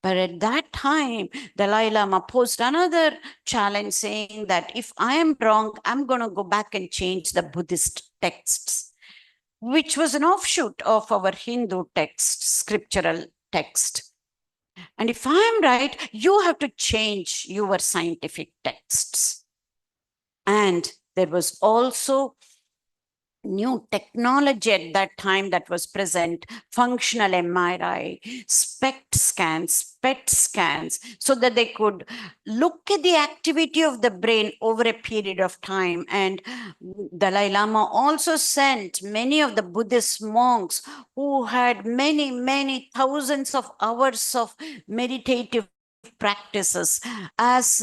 But at that time, Dalai Lama posed another challenge saying that if I am wrong, I'm going to go back and change the Buddhist texts, which was an offshoot of our Hindu text, scriptural text. And if I'm right, you have to change your scientific texts. And there was also new technology at that time that was present, functional MRI, SPECT scans, PET scans, so that they could look at the activity of the brain over a period of time. And Dalai Lama also sent many of the Buddhist monks who had many, many thousands of hours of meditative practices, as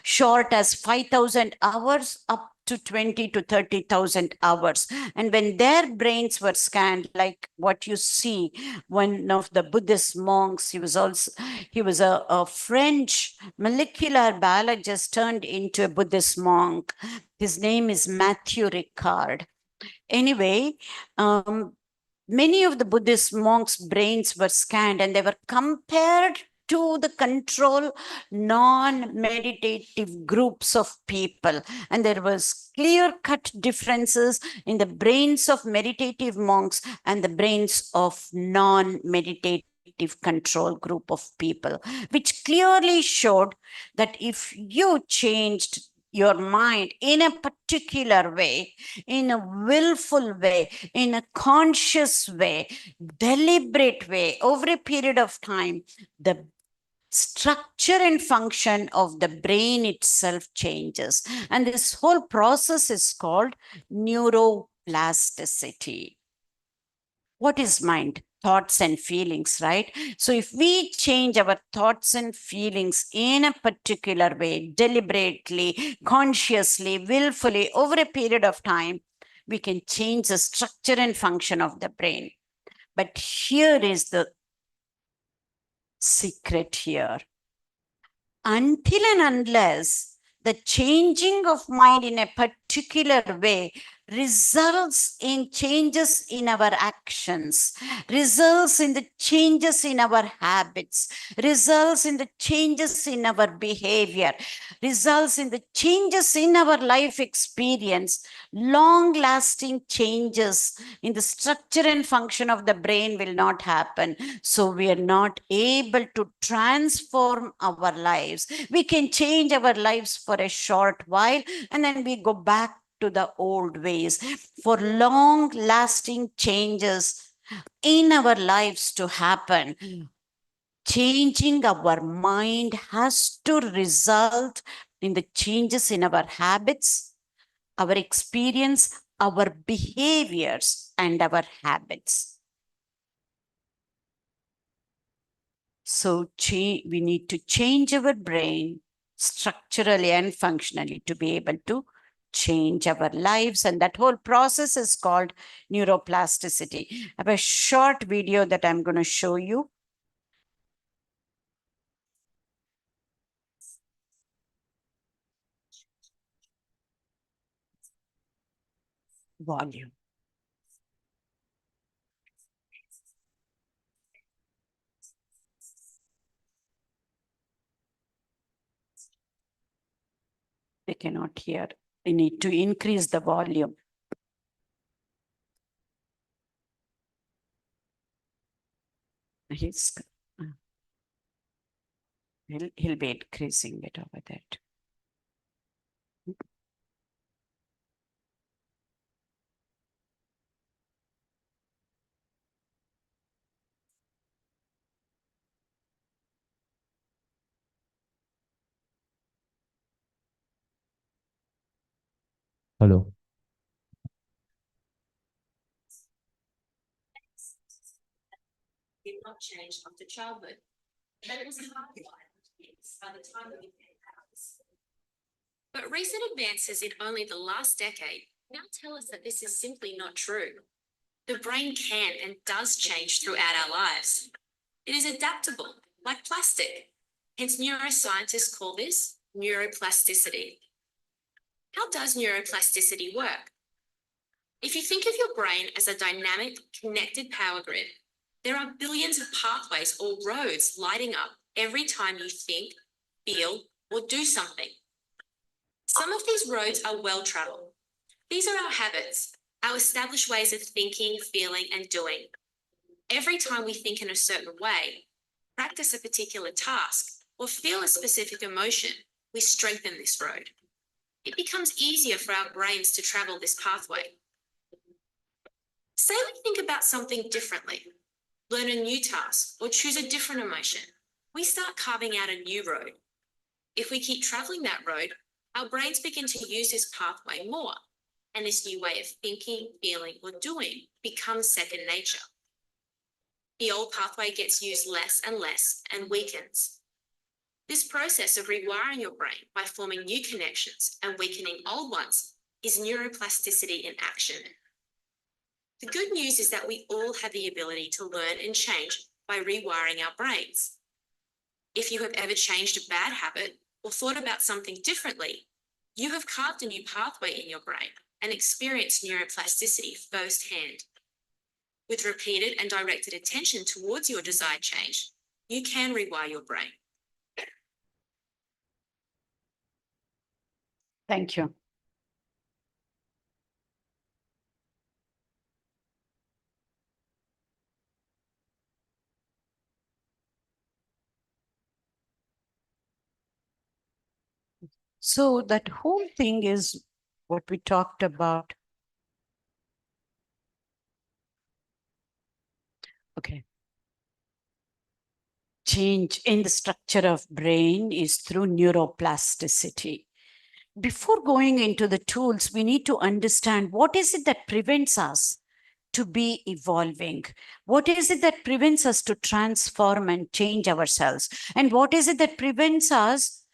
short as 5,000 hours up to 20 to 30,000 hours. And when their brains were scanned, like what you see, one of the Buddhist monks, he was a French molecular biologist turned into a Buddhist monk. His name is Matthew Ricard. Anyway, many of the Buddhist monks' brains were scanned and they were compared to the control non-meditative groups of people. And there was clear-cut differences in the brains of meditative monks and the brains of non-meditative control group of people, which clearly showed that if you changed your mind in a particular way, in a willful way, in a conscious way, deliberate way, over a period of time, the structure and function of the brain itself changes. And this whole process is called neuroplasticity. What is mind? Thoughts and feelings, right? So if we change our thoughts and feelings in a particular way, deliberately, consciously, willfully, over a period of time, we can change the structure and function of the brain. But here is the secret here. Until and unless the changing of mind in a particular way results in changes in our actions, results in the changes in our habits, results in the changes in our behavior, results in the changes in our life experience, long-lasting changes in the structure and function of the brain will not happen. So we are not able to transform our lives. We can change our lives for a short while and then we go back to the old ways. For long-lasting changes in our lives to happen, changing our mind has to result in the changes in our habits, our experience, our behaviors, and our habits. So we need to change our brain structurally and functionally to be able to change our lives. And that whole process is called neuroplasticity. I have a short video that I'm going to show you. Volume. They cannot hear. They need to increase the volume. He'll be increasing it over that. Hello. Did not change after childhood, but it was hard by the time we became adults. But recent advances in only the last decade now tell us that this is simply not true. The brain can and does change throughout our lives. It is adaptable, like plastic. Hence, neuroscientists call this neuroplasticity. How does neuroplasticity work? If you think of your brain as a dynamic, connected power grid, There are billions of pathways or roads lighting up every time you think, feel, or do something. Some of these roads are well-traveled. These are our habits, our established ways of thinking, feeling, and doing. Every time we think in a certain way, practice a particular task, or feel a specific emotion, we strengthen this road. It becomes easier for our brains to travel this pathway. Say we think about something differently, learn a new task, or choose a different emotion. We start carving out a new road. If we keep traveling that road, our brains begin to use this pathway more, and this new way of thinking, feeling, or doing becomes second nature. The old pathway gets used less and less and weakens. This process of rewiring your brain by forming new connections and weakening old ones is neuroplasticity in action. The good news is that we all have the ability to learn and change by rewiring our brains. If you have ever changed a bad habit or thought about something differently, you have carved a new pathway in your brain and experienced neuroplasticity firsthand. With repeated and directed attention towards your desired change, you can rewire your brain. Thank you. So that whole thing is what we talked about. Okay. Change in the structure of brain is through neuroplasticity. Before going into the tools, we need to understand what is it that prevents us to be evolving? What is it that prevents us to transform and change ourselves? And what is it that prevents us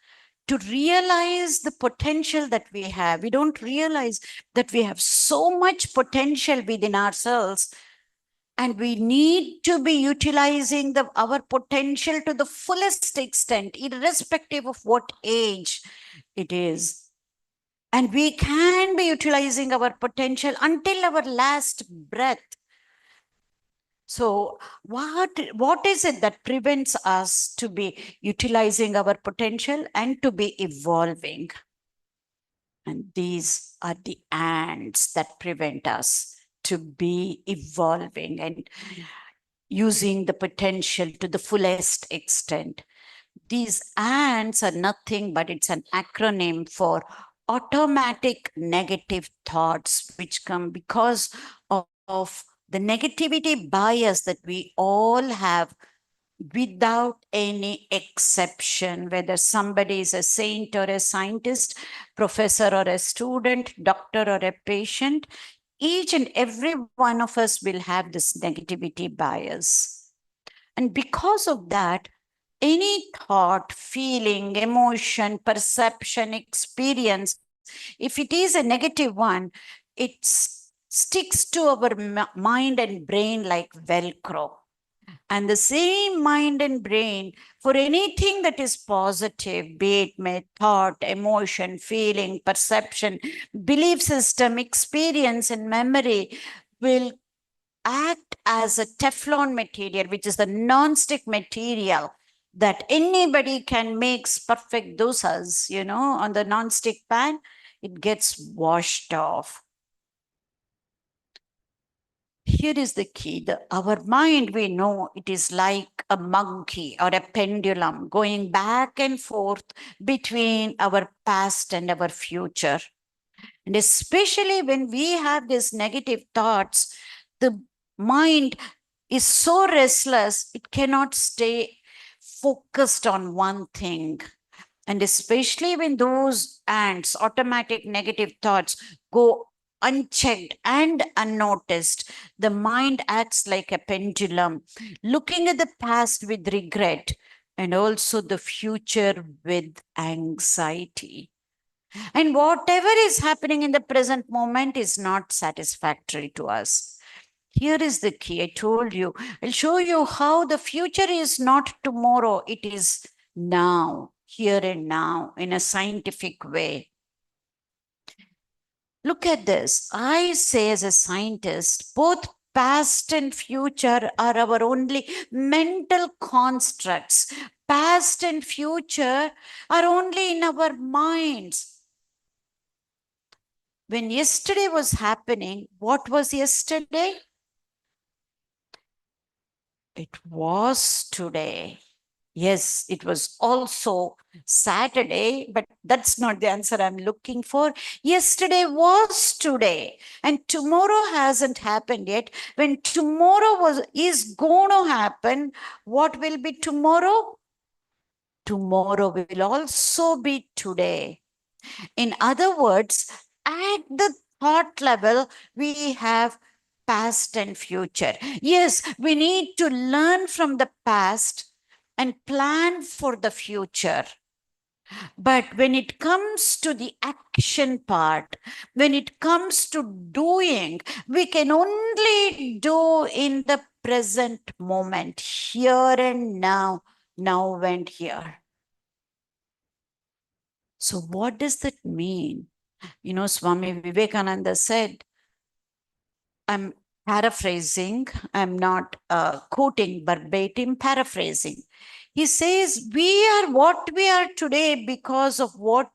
to realize the potential that we have? We don't realize that we have so much potential within ourselves, and we need to be utilizing our potential to the fullest extent, irrespective of what age it is. And we can be utilizing our potential until our last breath. So what is it that prevents us to be utilizing our potential and to be evolving? And these are the ants that prevent us to be evolving and using the potential to the fullest extent. These ants are nothing but it's an acronym for automatic negative thoughts, which come because of the negativity bias that we all have without any exception, whether somebody is a saint or a scientist, professor or a student, doctor or a patient, each and every one of us will have this negativity bias. And because of that, any thought, feeling, emotion, perception, experience, if it is a negative one, it sticks to our mind and brain like Velcro. And the same mind and brain for anything that is positive, be it thought, emotion, feeling, perception, belief system, experience, and memory, will act as a Teflon material, which is the non-stick material that anybody can make perfect dosas, on the non-stick pan. It gets washed off. Here is the key. Our mind, we know it is like a monkey or a pendulum going back and forth between our past and our future. And especially when we have these negative thoughts, the mind is so restless, it cannot stay focused on one thing. And especially when those ants, automatic negative thoughts, go unchecked and unnoticed, the mind acts like a pendulum, looking at the past with regret and also the future with anxiety. And whatever is happening in the present moment is not satisfactory to us. Here is the key. I told you, I'll show you how the future is not tomorrow. It is now, here and now, in a scientific way. Look at this. I say as a scientist, both past and future are our only mental constructs. Past and future are only in our minds. When yesterday was happening, what was yesterday? It was today. Yes, it was also Saturday, but that's not the answer I'm looking for. Yesterday was today, and tomorrow hasn't happened yet. When tomorrow is going to happen, what will be tomorrow? Tomorrow will also be today. In other words, at the thought level, we have past and future. Yes, we need to learn from the past and plan for the future. But when it comes to the action part, when it comes to doing, we can only do in the present moment, here and now, now and here. So what does that mean? You know, Swami Vivekananda said, I'm paraphrasing, I'm not quoting verbatim, paraphrasing. He says, we are what we are today because of what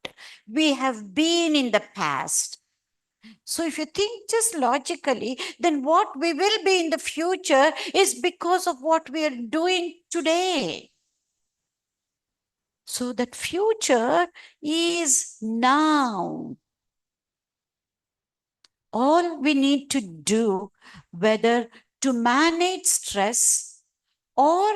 we have been in the past. So if you think just logically, then what we will be in the future is because of what we are doing today. So that future is now. All we need to do, whether to manage stress or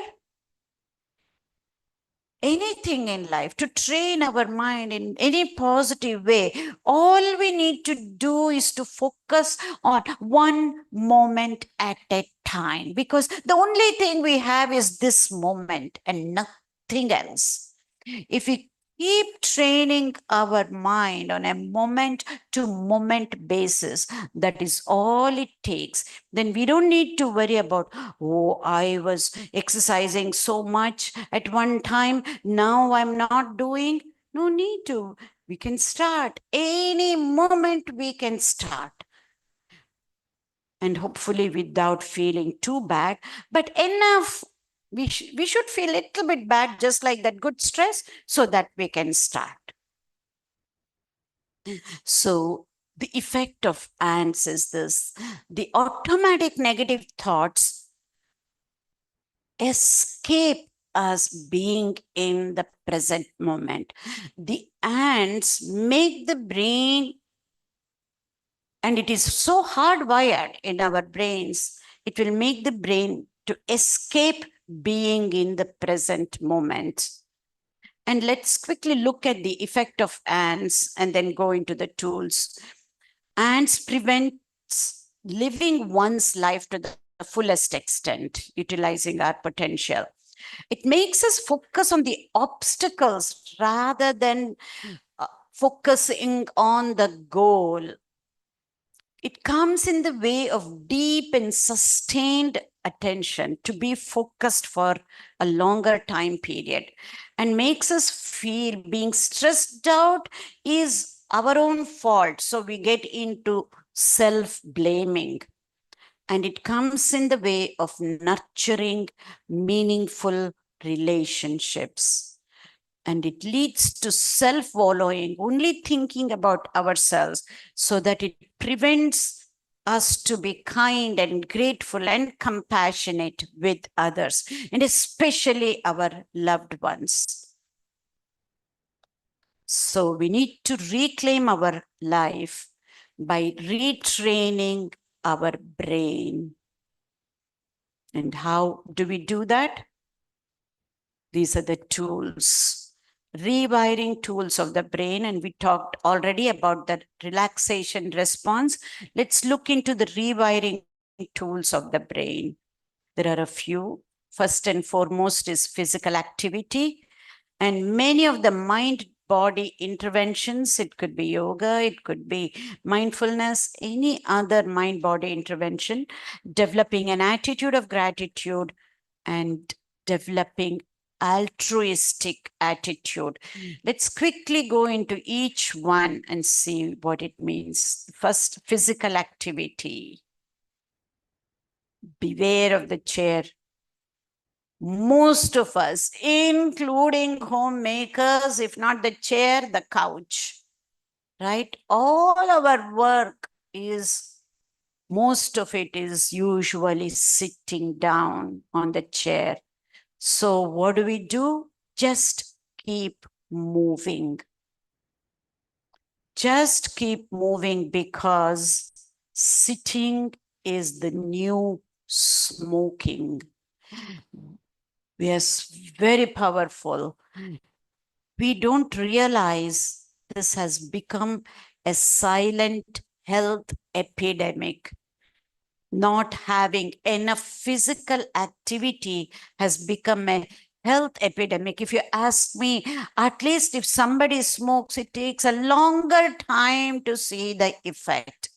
anything in life, to train our mind in any positive way, all we need to do is to focus on one moment at a time, because the only thing we have is this moment and nothing else. If we keep training our mind on a moment to moment basis, that is all it takes. Then we don't need to worry about, oh, I was exercising so much at one time, now I'm not doing. No need to. We can start any moment, we can start. And hopefully without feeling too bad, but enough. We should feel a little bit bad, just like that good stress, so that we can start. So the effect of ants is this: the automatic negative thoughts escape us being in the present moment. The ants make the brain, and it is so hardwired in our brains, it will make the brain to escape being in the present moment. And let's quickly look at the effect of ants and then go into the tools. Ants prevents living one's life to the fullest extent, utilizing our potential. It makes us focus on the obstacles rather than focusing on the goal. It comes in the way of deep and sustained attention to be focused for a longer time period, and makes us feel being stressed out is our own fault. So we get into self-blaming. And it comes in the way of nurturing meaningful relationships. And it leads to self-wallowing, only thinking about ourselves, so that it prevents us to be kind and grateful and compassionate with others, and especially our loved ones. So we need to reclaim our life by retraining our brain. And how do we do that? These are the tools, rewiring tools of the brain. And we talked already about the relaxation response. Let's look into the rewiring tools of the brain. There are a few. First and foremost is physical activity. And many of the mind-body interventions, it could be yoga, it could be mindfulness, any other mind-body intervention, developing an attitude of gratitude and developing altruistic attitude. Let's quickly go into each one and see what it means. First, physical activity. Beware of the chair. Most of us, including homemakers, if not the chair, the couch, right? All our work is, most of it is usually sitting down on the chair. So what do? Just keep moving. Just keep moving, because sitting is the new smoking. Yes, very powerful. We don't realize this has become a silent health epidemic. Not having enough physical activity has become a health epidemic. If you ask me, at least if somebody smokes, it takes a longer time to see the effect.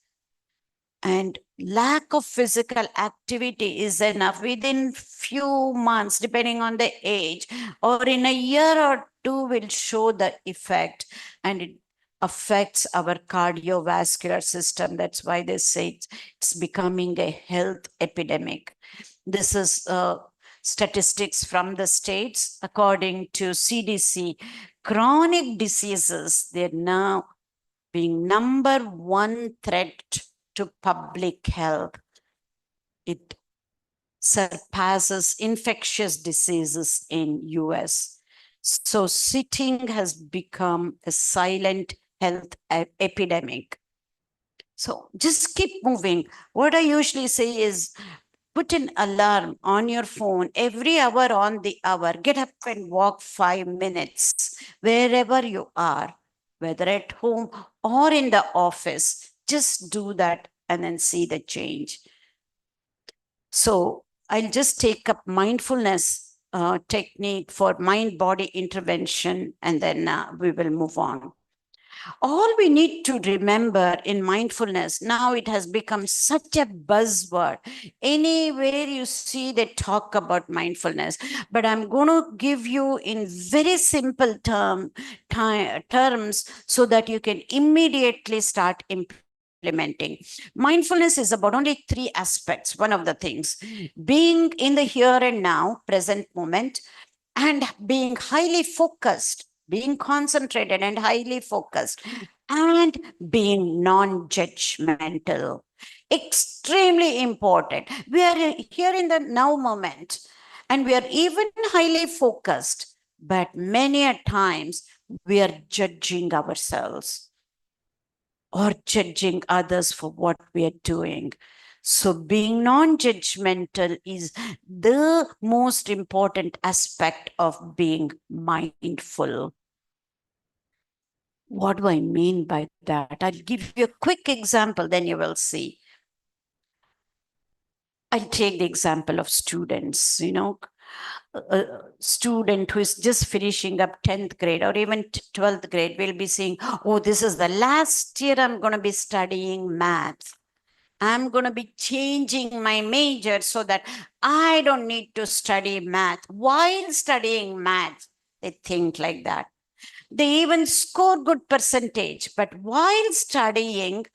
And lack of physical activity is enough within few months, depending on the age, or in a year or two will show the effect, and it affects our cardiovascular system. That's why they say it's becoming a health epidemic. This is statistics from the states. According to CDC, chronic diseases, they're now being number one threat to public health. It surpasses infectious diseases in US. So sitting has become a silent health epidemic. So just keep moving. What I usually say is, put an alarm on your phone every hour on the hour. Get up and walk 5 minutes wherever you are, whether at home or in the office. Just do that and then see the change. So I'll just take up mindfulness technique for mind-body intervention, and then we will move on. All we need to remember in mindfulness, now it has become such a buzzword. Anywhere you see, they talk about mindfulness, but I'm going to give you in very simple terms so that you can immediately start implementing. Mindfulness is about only 3 aspects. One of the things, being in the here and now, present moment, and being highly focused, being concentrated and highly focused, and being non-judgmental. Extremely important. We are here in the now moment, and we are even highly focused, but many a times we are judging ourselves or judging others for what we are doing. So being non-judgmental is the most important aspect of being mindful. What do I mean by that? I'll give you a quick example, then you will see. I'll take the example of students, a student who is just finishing up 10th grade or even 12th grade will be saying, oh, this is the last year I'm going to be studying math. I'm going to be changing my major so that I don't need to study math. While studying math, they think like that. They even score good percentage, but while studying,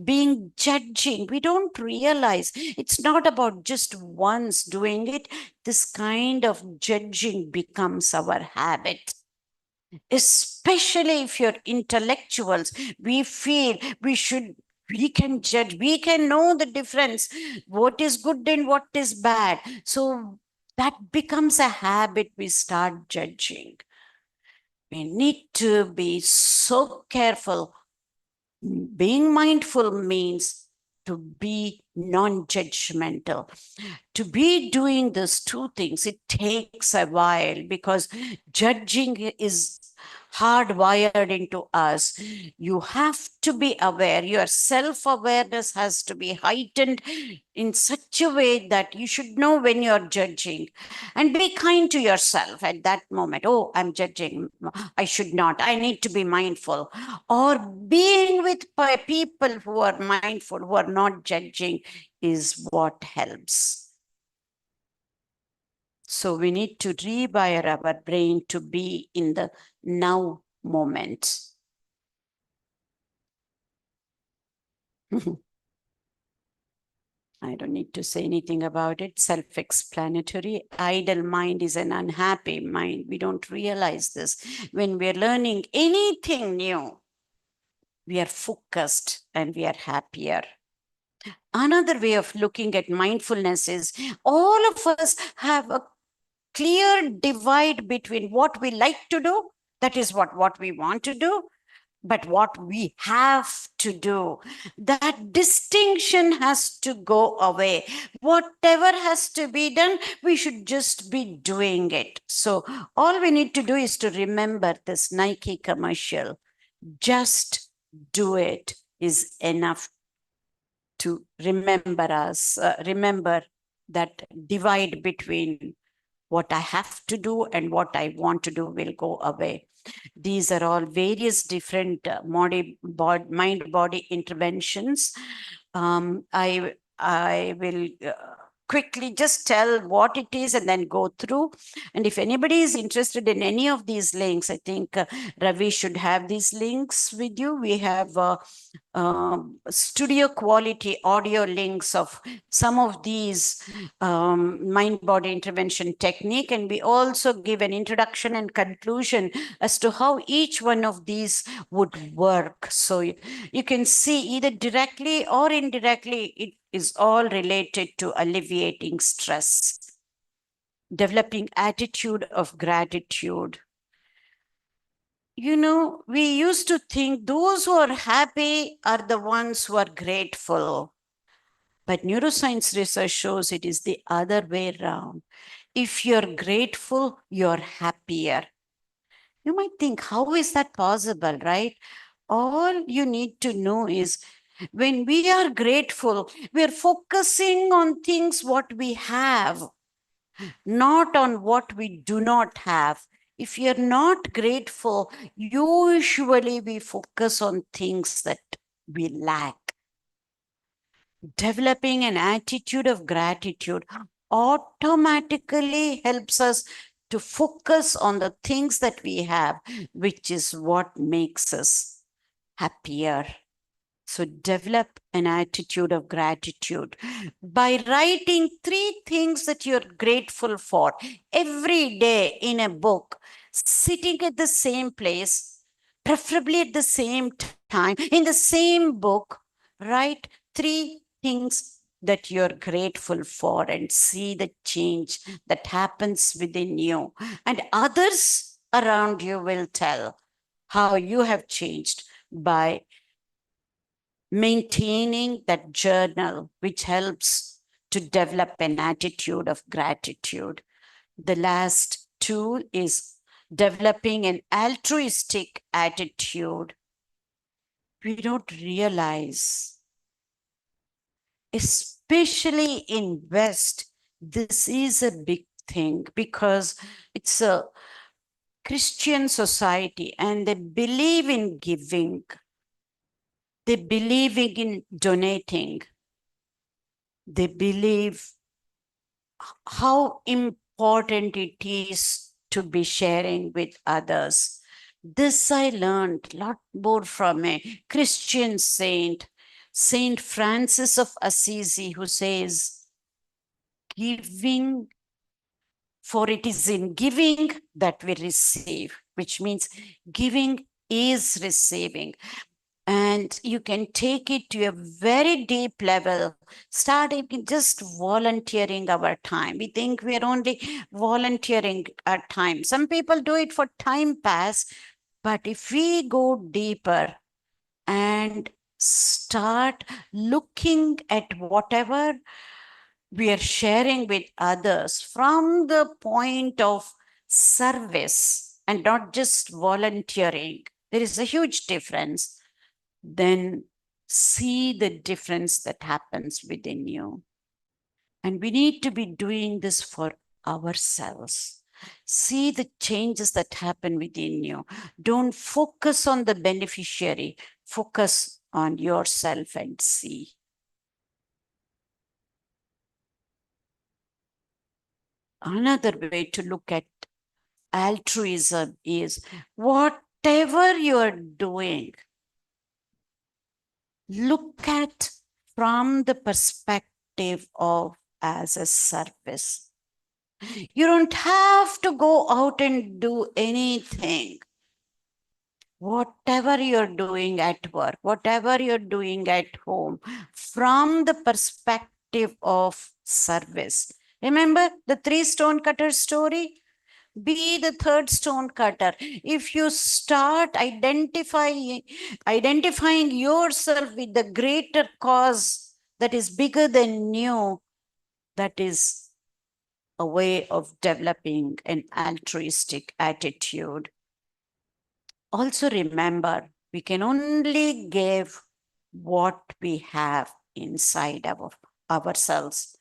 being judging, we don't realize it's not about just once doing it. This kind of judging becomes our habit. Especially if you're intellectuals, we feel we can judge, we can know the difference, what is good and what is bad. So that becomes a habit, we start judging. We need to be so careful. Being mindful means to be non-judgmental. To be doing these 2 things, it takes a while because judging is hardwired into us. You have to be aware. Your self-awareness has to be heightened in such a way that you should know when you're judging, and be kind to yourself at that moment. Oh, I'm judging. I should not. I need to be mindful. Or being with people who are mindful, who are not judging, is what helps. So we need to rewire our brain to be in the now moment. I don't need to say anything about it. Self-explanatory. Idle mind is an unhappy mind. We don't realize this. When we're learning anything new, we are focused and we are happier. Another way of looking at mindfulness is all of us have a clear divide between what we like to do, that is what we want to do, but what we have to do. That distinction has to go away. Whatever has to be done, we should just be doing it. So all we need to do is to remember this Nike commercial. Just do it is enough to remember that divide between what I have to do and what I want to do will go away. These are all various different mind-body interventions. I will quickly just tell what it is and then go through. And if anybody is interested in any of these links, I think Ravi should have these links with you. We have studio quality audio links of some of these mind-body intervention technique. And we also give an introduction and conclusion as to how each one of these would work. So you can see either directly or indirectly, it is all related to alleviating stress, developing attitude of gratitude. You know, we used to think those who are happy are the ones who are grateful. But neuroscience research shows it is the other way around. If you're grateful, you're happier. You might think, how is that possible, right? All you need to know is when we are grateful, we're focusing on things what we have, not on what we do not have. If you're not grateful, usually we focus on things that we lack. Developing an attitude of gratitude automatically helps us to focus on the things that we have, which is what makes us happier. So develop an attitude of gratitude by writing 3 things that you're grateful for every day in a book, sitting at the same place, preferably at the same time, in the same book. Write 3 things that you're grateful for and see the change that happens within you. And others around you will tell how you have changed by maintaining that journal, which helps to develop an attitude of gratitude. The last tool is developing an altruistic attitude. We don't realize, especially in West, this is a big thing because it's a Christian society and they believe in giving. They believe in donating. They believe how important it is to be sharing with others. This I learned a lot more from a Christian saint, Saint Francis of Assisi, who says, giving, for it is in giving that we receive, which means giving is receiving. And you can take it to a very deep level, starting just volunteering our time. We think we are only volunteering our time. Some people do it for time pass, but if we go deeper and start looking at whatever we are sharing with others from the point of service and not just volunteering, there is a huge difference. Then see the difference that happens within you. And we need to be doing this for ourselves. See the changes that happen within you. Don't focus on the beneficiary, focus on yourself and see. Another way to look at altruism is whatever you're doing, look at from the perspective perspective of as a service. You don't have to go out and do anything. Whatever you're doing at work, whatever you're doing at home, from the perspective of service. Remember the 3 stone cutter story? Be the third stone cutter. If you start identifying yourself with the greater cause that is bigger than you, that is a way of developing an altruistic attitude. Also remember, we can only give what we have inside ourselves.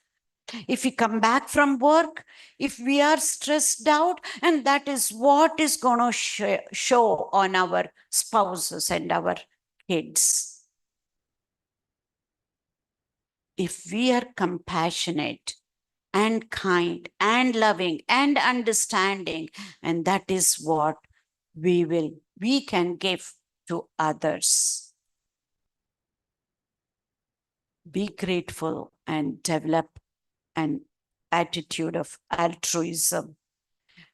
If we come back from work, if we are stressed out, and that is what is going to show on our spouses and our kids. If we are compassionate and kind and loving and understanding, and that is what we can give to others. Be grateful and develop an attitude of altruism.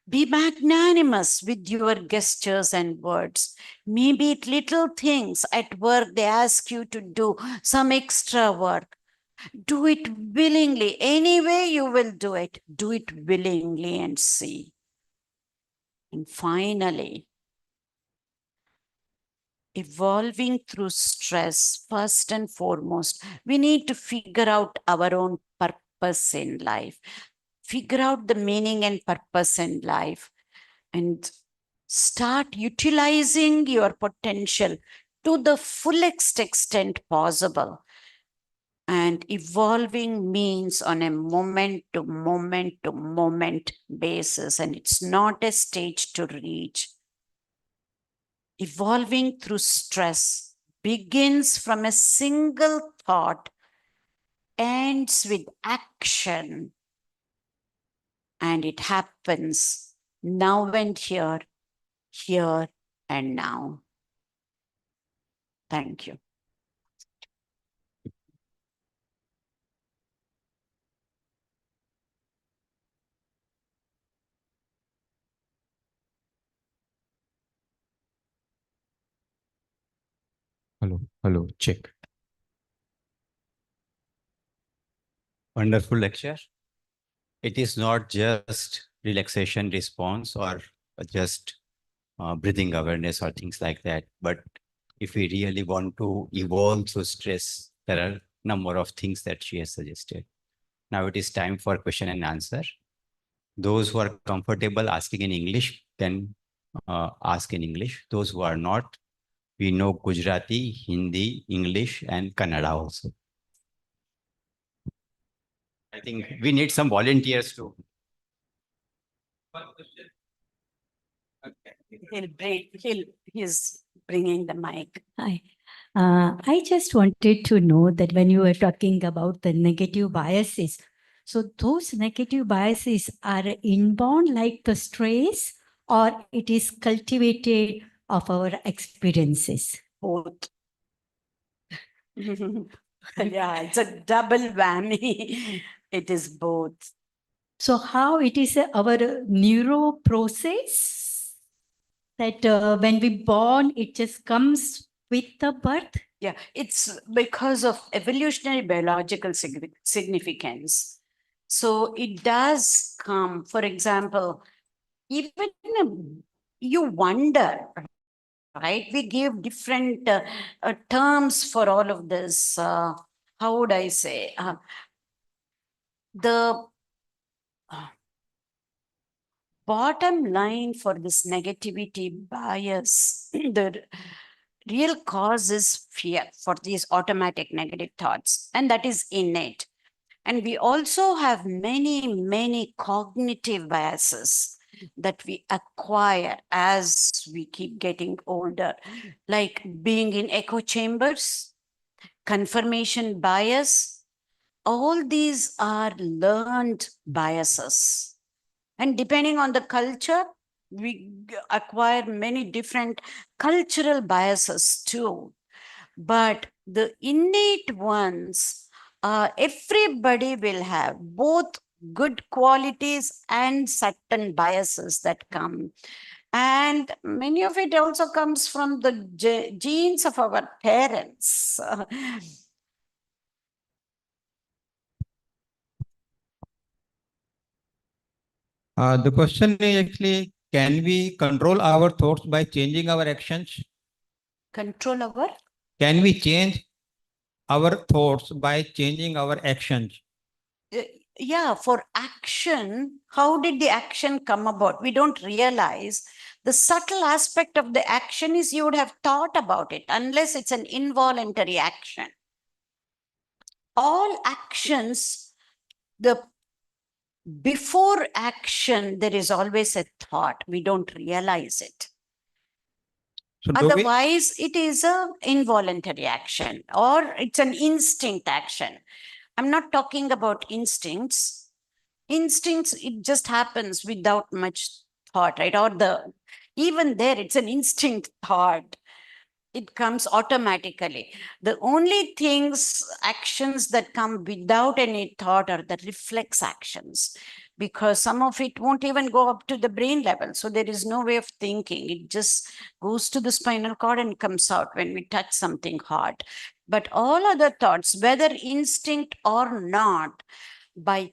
Be magnanimous with your gestures and words. Maybe it little things at work they ask you to do, some extra work. Do it willingly. Any way you will do it, do it willingly and see. And finally, evolving through stress, first and foremost, we need to figure out our own purpose in life. Figure out the meaning and purpose in life and start utilizing your potential to the fullest extent possible. And evolving means on a moment to moment basis, and it's not a stage to reach. Evolving through stress begins from a single thought, ends with action, and it happens now and here and now. Thank you. Hello, check. Wonderful lecture. It is not just relaxation response or just breathing awareness or things like that. But if we really want to evolve through stress, there are a number of things that she has suggested. Now it is time for question and answer. Those who are comfortable asking in English can ask in English. Those who are not, we know Gujarati, Hindi, English, and Kannada also. I think we need some volunteers too. He's bringing the mic. Hi. I just wanted to know that when you were talking about the negative biases, so those negative biases are inborn like the stress, or it is cultivated of our experiences? Both. Yeah, it's a double whammy. It is both. So how it is our neuro process that when we born, it just comes with the birth? Yeah, it's because of evolutionary biological significance. So it does come, for example, even you wonder, right? We give different terms for all of this. How would I say? The bottom line for this negativity bias, the real cause is fear for these automatic negative thoughts, and that is innate. And we also have many cognitive biases that we acquire as we keep getting older, like being in echo chambers, confirmation bias. All these are learned biases. And depending on the culture, we acquire many different cultural biases too. But the innate ones Everybody will have both good qualities and certain biases that come. And many of it also comes from the genes of our parents. The question is actually, can we control our thoughts by changing our actions? Control our? Can we change our thoughts by changing our actions? Yeah, for action, how did the action come about? We don't realize the subtle aspect of the action is you would have thought about it, unless it's an involuntary action. All actions, before action, there is always a thought. We don't realize it. So Otherwise, it is an involuntary action or it's an instinct action. I'm not talking about instincts. Instincts, it just happens without much thought, right? Or even there, it's an instinct thought. It comes automatically. The only actions that come without any thought are the reflex actions, because some of it won't even go up to the brain level. So there is no way of thinking. It just goes to the spinal cord and comes out when we touch something hard. But all other thoughts, whether instinct or not, by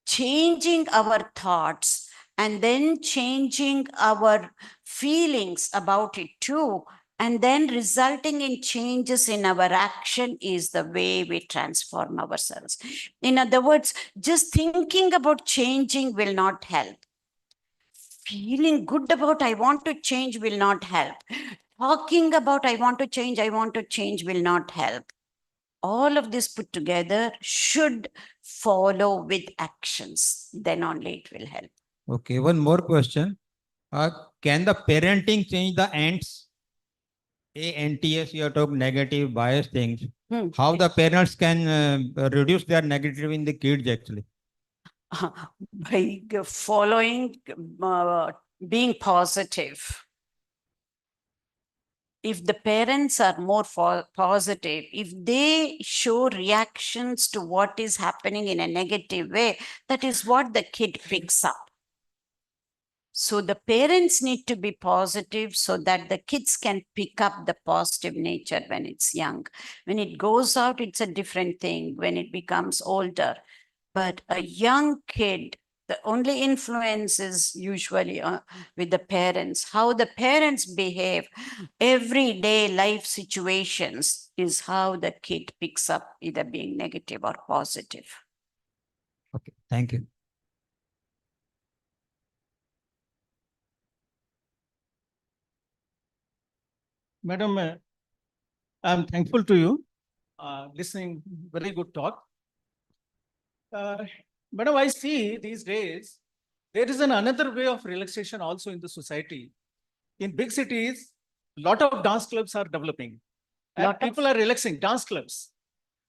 changing our thoughts and then changing our feelings about it too, and then resulting in changes in our action is the way we transform ourselves. In other words, just thinking about changing will not help. Feeling good about I want to change will not help. Talking about I want to change will not help. All of this put together should follow with actions. Then only it will help. okay, one more question. Can the parenting change the ants? ANTS, you are talking negative bias things. How the parents can reduce their negative in the kids actually? By following, being positive. If the parents are more positive, if they show reactions to what is happening in a negative way, that is what the kid picks up. So the parents need to be positive so that the kids can pick up the positive nature when it's young. When it goes out, it's a different thing when it becomes older. But a young kid, the only influence is usually with the parents. How the parents behave, everyday life situations is how the kid picks up either being negative or positive. Okay, thank you. Madam, I'm thankful to you, listening, very good talk. Madam, I see these days, there is another way of relaxation also in the society. In big cities, a lot of dance clubs are developing and people are relaxing, dance clubs.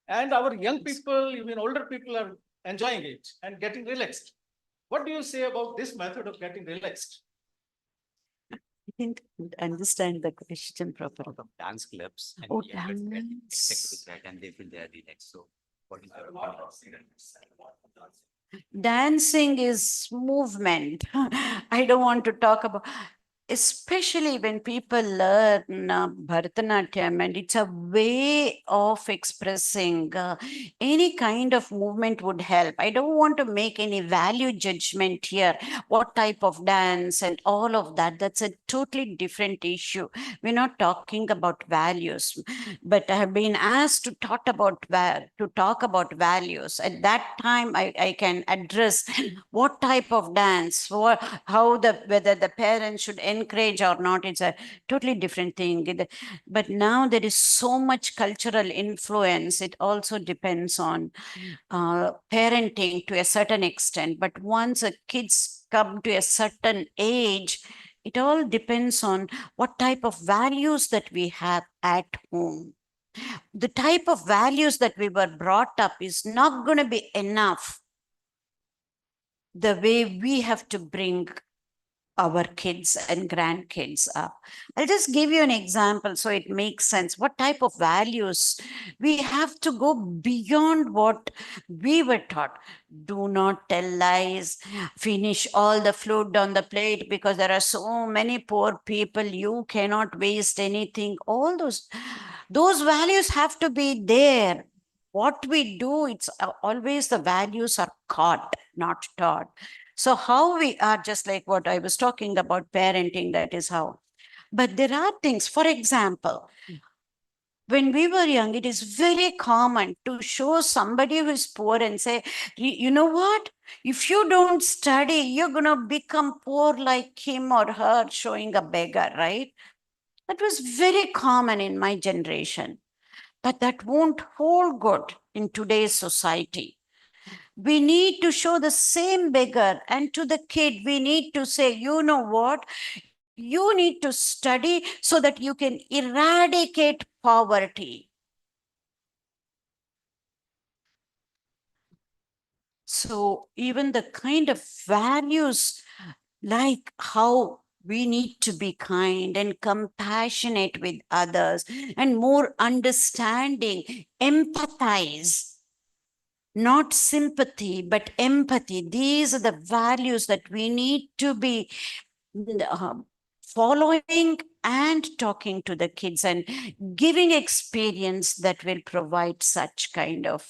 And our young people, even older people are enjoying it and getting relaxed. What do you say about this method of getting relaxed? I didn't understand the question properly. Out of dance clubs. And Oh, youngsters get dance. connected with that and they feel they are relaxed. So what is your opinion? Dancing is movement. I don't want to talk about, especially when people learn Bharatanatyam, and it's a way of expressing any kind of movement would help. I don't want to make any value judgment here, what type of dance and all of that. That's a totally different issue. We're not talking about values, but I have been asked to talk about values. At that time, I can address what type of dance, whether the parents should encourage or not. It's a totally different thing. But now there is so much cultural influence. It also depends on parenting to a certain extent. But once a kids come to a certain age, it all depends on what type of values that we have at home. The type of values that we were brought up is not going to be enough. The way we have to bring our kids and grandkids up. I'll just give you an example so it makes sense. What type of values? We have to go beyond what we were taught. Do not tell lies, finish all the food on the plate because there are so many poor people. You cannot waste anything. All those values have to be there. What we do, it's always the values are caught, not taught. So how we are, just like what I was talking about parenting, that is how. But there are things, for example, when we were young, it is very common to show somebody who is poor and say, you know what? If you don't study, you're going to become poor like him or her, showing a beggar, right? That was very common in my generation. But that won't hold good in today's society. We need to show the same beggar, and to the kid, we need to say, you know what? You need to study so that you can eradicate poverty. So even the kind of values, like how we need to be kind and compassionate with others and more understanding, empathize, not sympathy, but empathy. These are the values that we need to be following and talking to the kids and giving experience that will provide such kind of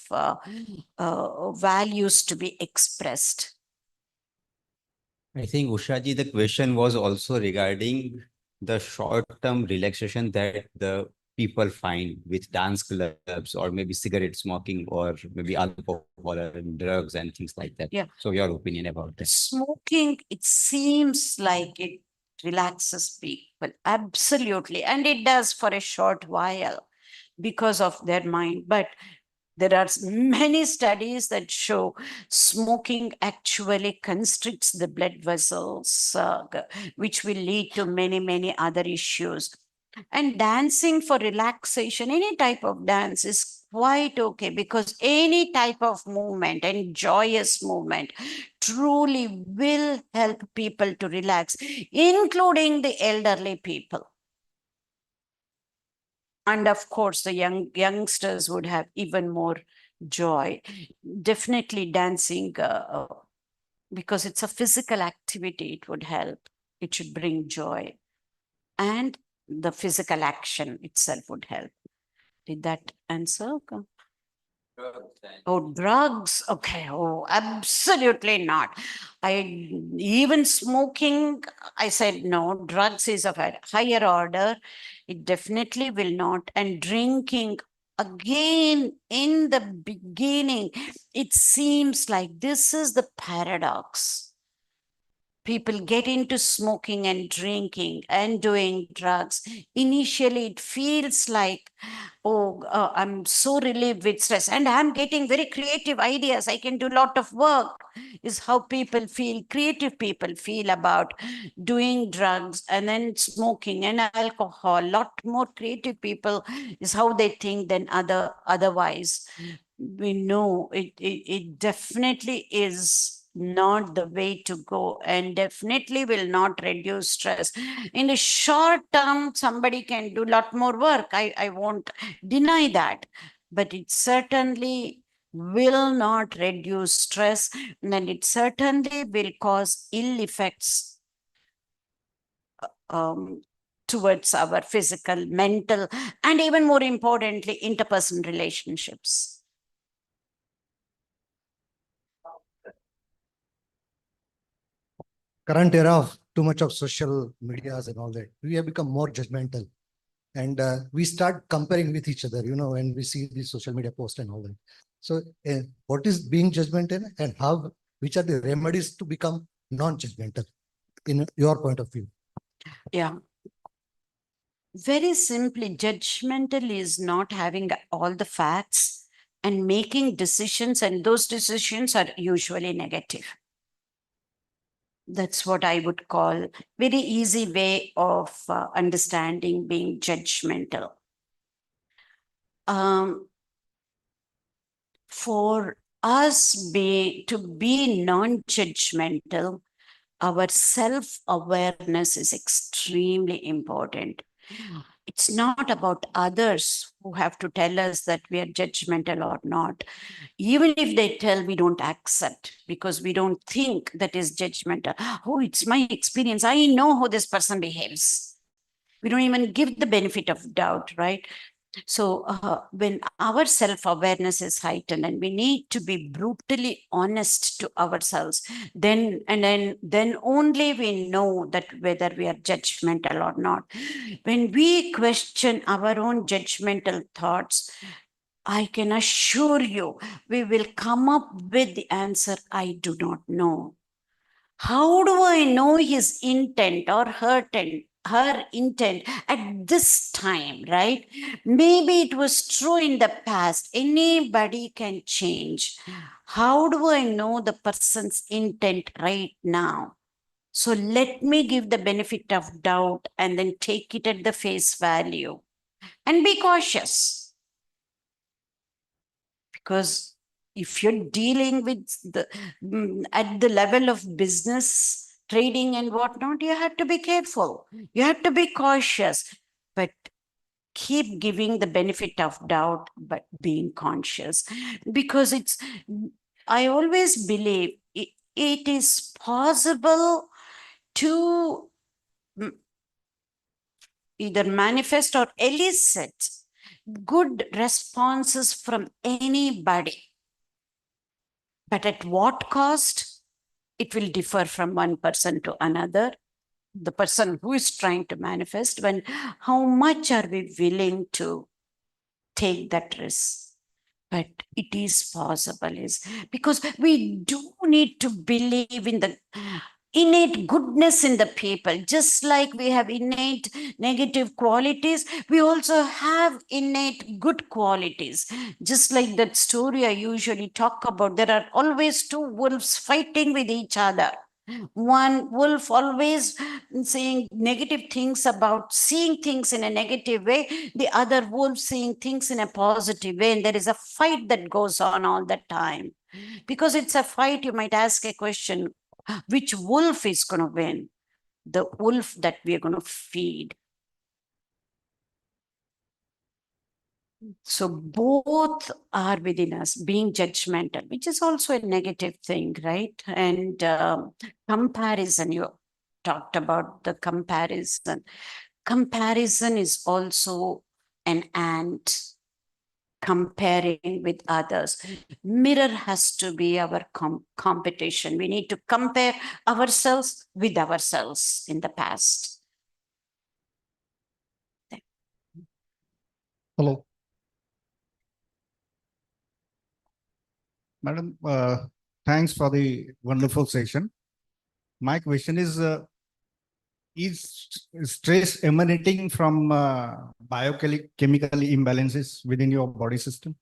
values to be expressed. I think, Ushaji, the question was also regarding the short-term relaxation that the people find with dance clubs or maybe cigarette smoking or maybe alcohol and drugs and things like that. Yeah. So your opinion about this? Smoking, it seems like it relaxes people. Absolutely. And it does for a short while because of their mind. But there are many studies that show smoking actually constricts the blood vessels, which will lead to many, many other issues. And dancing for relaxation, any type of dance is quite okay, because any type of movement and joyous movement truly will help people to relax, including the elderly people. And of course, the youngsters would have even more joy. Definitely dancing, because it's a physical activity, it would help. It should bring joy. And the physical action itself would help. Did that answer? Oh, drugs. Okay. Oh, absolutely not. Even smoking, I said no. Drugs is of a higher order. It definitely will not. And drinking, again, in the beginning, it seems like this is the paradox. People get into smoking and drinking and doing drugs. Initially, it feels like, oh, I'm so relieved with stress and I'm getting very creative ideas. I can do a lot of work, is how people feel, creative people feel about doing drugs and then smoking and alcohol. A lot more creative people is how they think than otherwise. We know it definitely is not the way to go, and definitely will not reduce stress. In the short term, somebody can do a lot more work. I won't deny that, but it certainly will not reduce stress, and it certainly will cause ill effects towards our physical, mental, and even more importantly, interpersonal relationships. Current era of too much of social medias and all that, we have become more judgmental, and we start comparing with each other, when we see these social media posts and all that. So what is being judgmental, and which are the remedies to become non-judgmental in your point of view? Yeah. Very simply, judgmental is not having all the facts and making decisions, and those decisions are usually negative. That's what I would call very easy way of understanding being judgmental. For us to be non-judgmental, our self-awareness is extremely important. It's not about others who have to tell us that we are judgmental or not. Even if they tell, we don't accept because we don't think that is judgmental. Oh, it's my experience. I know how this person behaves. We don't even give the benefit of doubt, right? So when our self-awareness is heightened and we need to be brutally honest to ourselves, then only we know that whether we are judgmental or not. When we question our own judgmental thoughts, I can assure you, we will come up with the answer, I do not know. How do I know his intent or her intent at this time, right? Maybe it was true in the past. Anybody can change. How do I know the person's intent right now? So let me give the benefit of doubt and then take it at the face value and be cautious. Because if you're dealing with the at the level of business, trading and whatnot, you have to be careful. You have to be cautious, but keep giving the benefit of doubt, but being conscious. Because I always believe it is possible to either manifest or elicit good responses from anybody. But at what cost? It will differ from one person to another. The person who is trying to manifest, how much are we willing to take that risk? But it is possible, because we do need to believe in the innate goodness in the people. Just like we have innate negative qualities, we also have innate good qualities. Just like that story I usually talk about, there are always two wolves fighting with each other. One wolf always saying negative things about seeing things in a negative way, the other wolf seeing things in a positive way, and there is a fight that goes on all the time. Because it's a fight, you might ask a question, which wolf is going to win? The wolf that we are going to feed. So both are within us, being judgmental, which is also a negative thing, right? And comparison, you talked about the comparison. Comparison is also an ant comparing with others. Mirror has to be our competition. We need to compare ourselves with ourselves in the past. Hello. Madam, thanks for the wonderful session. My question is stress emanating from biochemical imbalances within your body system?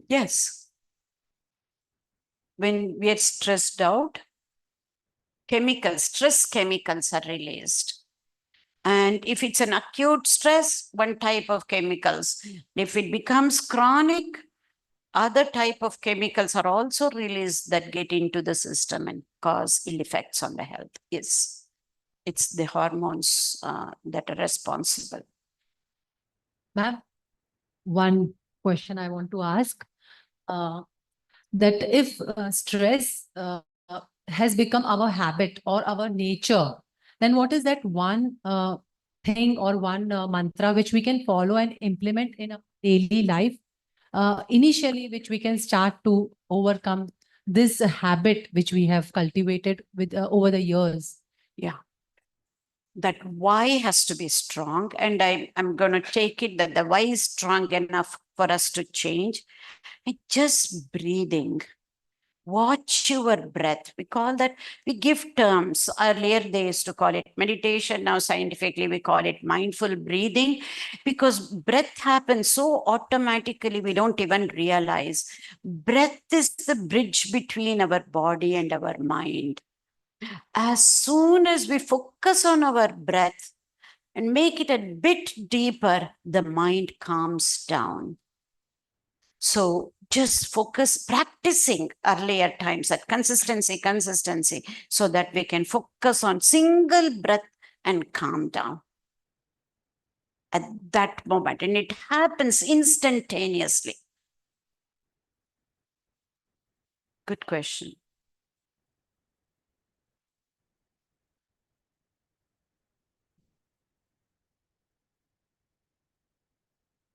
Yes. When we are stressed out, stress chemicals are released. And if it's an acute stress, one type of chemicals. If it becomes chronic, other type of chemicals are also released that get into the system and cause ill effects on the health. Yes, it's the hormones that are responsible. Ma'am, one question I want to ask, that if stress has become our habit or our nature, then what is that one thing or one mantra which we can follow and implement in our daily life initially, which we can start to overcome this habit which we have cultivated with over the years? Yeah. That why has to be strong. And I'm going to take it that the why is strong enough for us to change. And just breathing. Watch your breath. We call that, we give terms. Earlier they used to call it meditation. Now scientifically we call it mindful breathing, because breath happens so automatically we don't even realize. Breath is the bridge between our body and our mind. As soon as we focus on our breath and make it a bit deeper, the mind calms down. So just focus, practicing earlier times, that consistency, so that we can focus on single breath and calm down at that moment. And it happens instantaneously. Good question.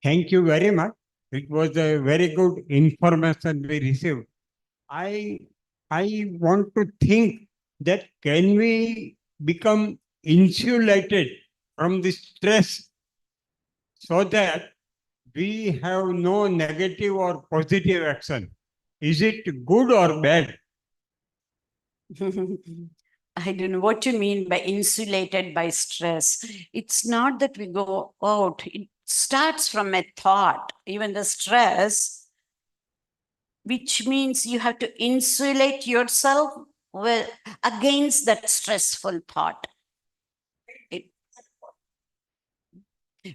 Thank you very much. It was a very good information we received. I want to think that can we become insulated from the stress so that we have no negative or positive action? Is it good or bad? I don't know what you mean by insulated by stress. It's not that we go out. It starts from a thought, even the stress, which means you have to insulate yourself against that stressful thought.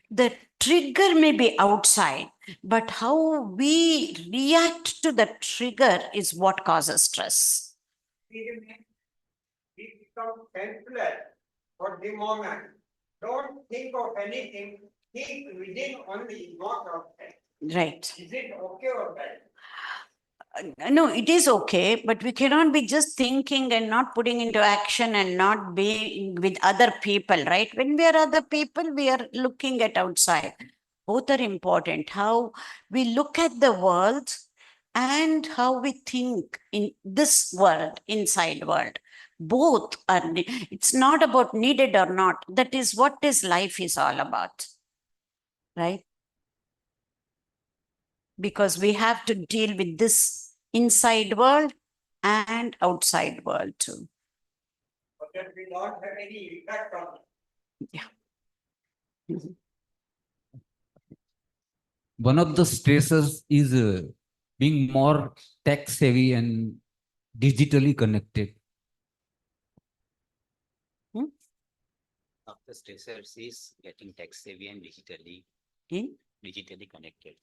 The trigger may be outside, but how we react to the trigger is what causes stress. We become helpless for the moment. Don't think of anything. Think within only, not outside. Right. Is it okay or bad? No, it is okay, but we cannot be just thinking and not putting into action and not be with other people, right? When we are other people, we are looking at outside. Both are important. How we look at the world and how we think in this world, inside world. Both are, it's not about needed or not. That is what this life is all about, right? Because we have to deal with this inside world and outside world too. But that will not have any impact on it. Yeah. One of the stresses is being more tech savvy and digitally connected. Of the stressors is getting tech savvy and digitally connected.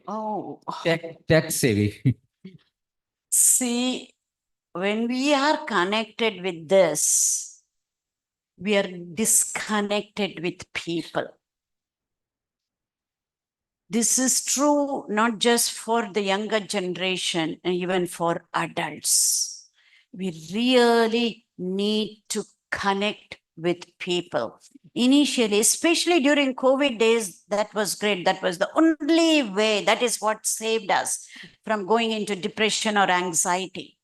Oh, Tech savvy. see, when we are connected with this, we are disconnected with people. This is true not just for the younger generation, and even for adults. We really need to connect with people. Initially, especially during COVID days, that was great. That was the only way. That is what saved us from going into depression or anxiety.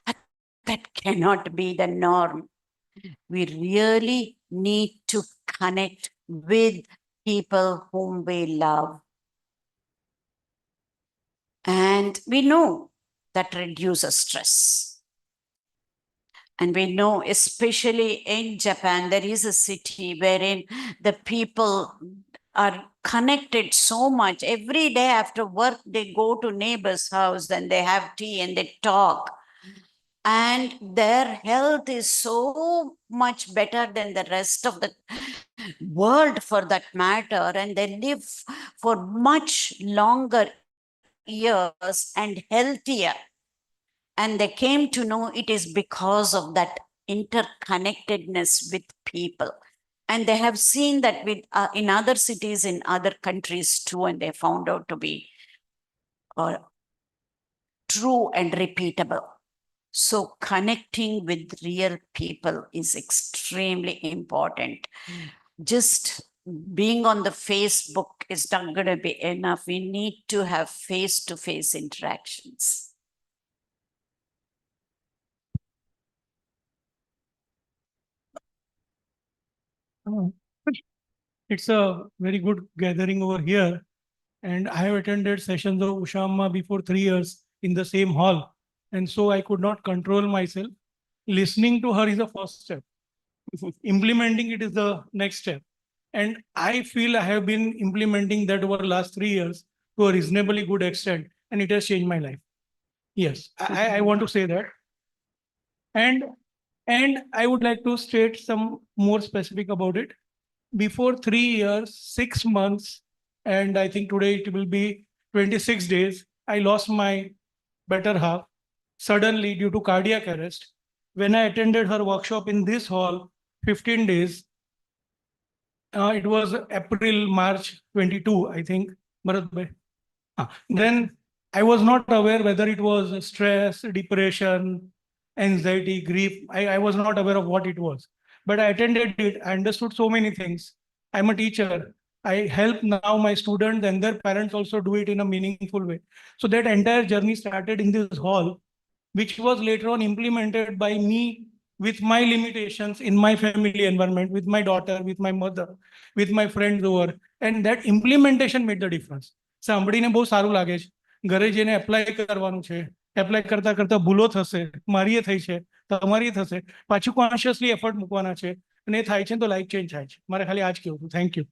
But that cannot be the norm. We really need to connect with people whom we love. And we know that reduces stress. And we know, especially in Japan, there is a city wherein the people are connected so much. Every day after work, they go to neighbor's house and they have tea and they talk. And their health is so much better than the rest of the world for that matter. And they live for much longer years and healthier. And they came to know it is because of that interconnectedness with people. And they have seen that with in other cities, in other countries too, and they found out to be true and repeatable. So connecting with real people is extremely important. Just being on the Facebook is not going to be enough. We need to have face-to-face interactions. It's a very good gathering over here. And I have attended sessions of Usha Amma before 3 years in the same hall. And so I could not control myself. Listening to her is the first step. Implementing it is the next step. And I feel I have been implementing that over the last 3 years to a reasonably good extent. And it has changed my life. Yes, I want to say that. And I would like to state some more specific about it. Before 3 years, 6 months, and I think today it will be 26 days, I lost my better half suddenly due to cardiac arrest. When I attended her workshop in this hall, 15 days, it was April, March 22, I think. Bharat bhai. Then I was not aware whether it was stress, depression, anxiety, grief. I was not aware of what it was. But I attended it. I understood so many things. I'm a teacher. I help now my students and their parents also do it in a meaningful way. So that entire journey started in this hall, which was later on implemented by me with my limitations in my family environment, with my daughter, with my mother, with my friends over. And that implementation made the difference. સાંભળીને બહુ સારું લાગે છે. ઘરે જઈને apply કરવાનું છે. Apply કરતા કરતા ભૂલો થશે, મારીએ થઈ છે, તમારી થશે. પાછું કોન્શિયસલી એફર્ટ મૂકવાના છે. અને એ થાય છે તો લાઈફ ચેન્જ થાય છે. મારે ખાલી આજ કહેવું હતું. Thank you.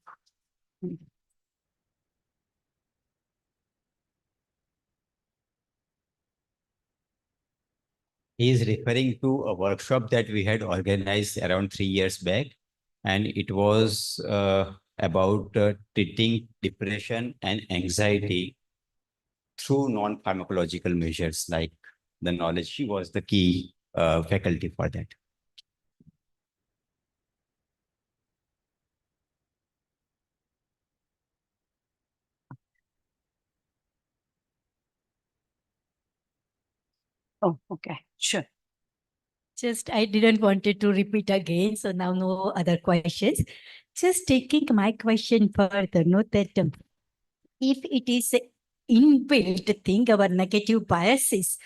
He is referring to a workshop that we had organized around 3 years back, and it was about treating depression and anxiety through non-pharmacological measures like the knowledge. She was the key faculty for that. Oh, okay, sure. Just, I didn't want it to repeat again, so now no other questions. Just taking my question further, note that if it is a inbuilt thing, our negative biases,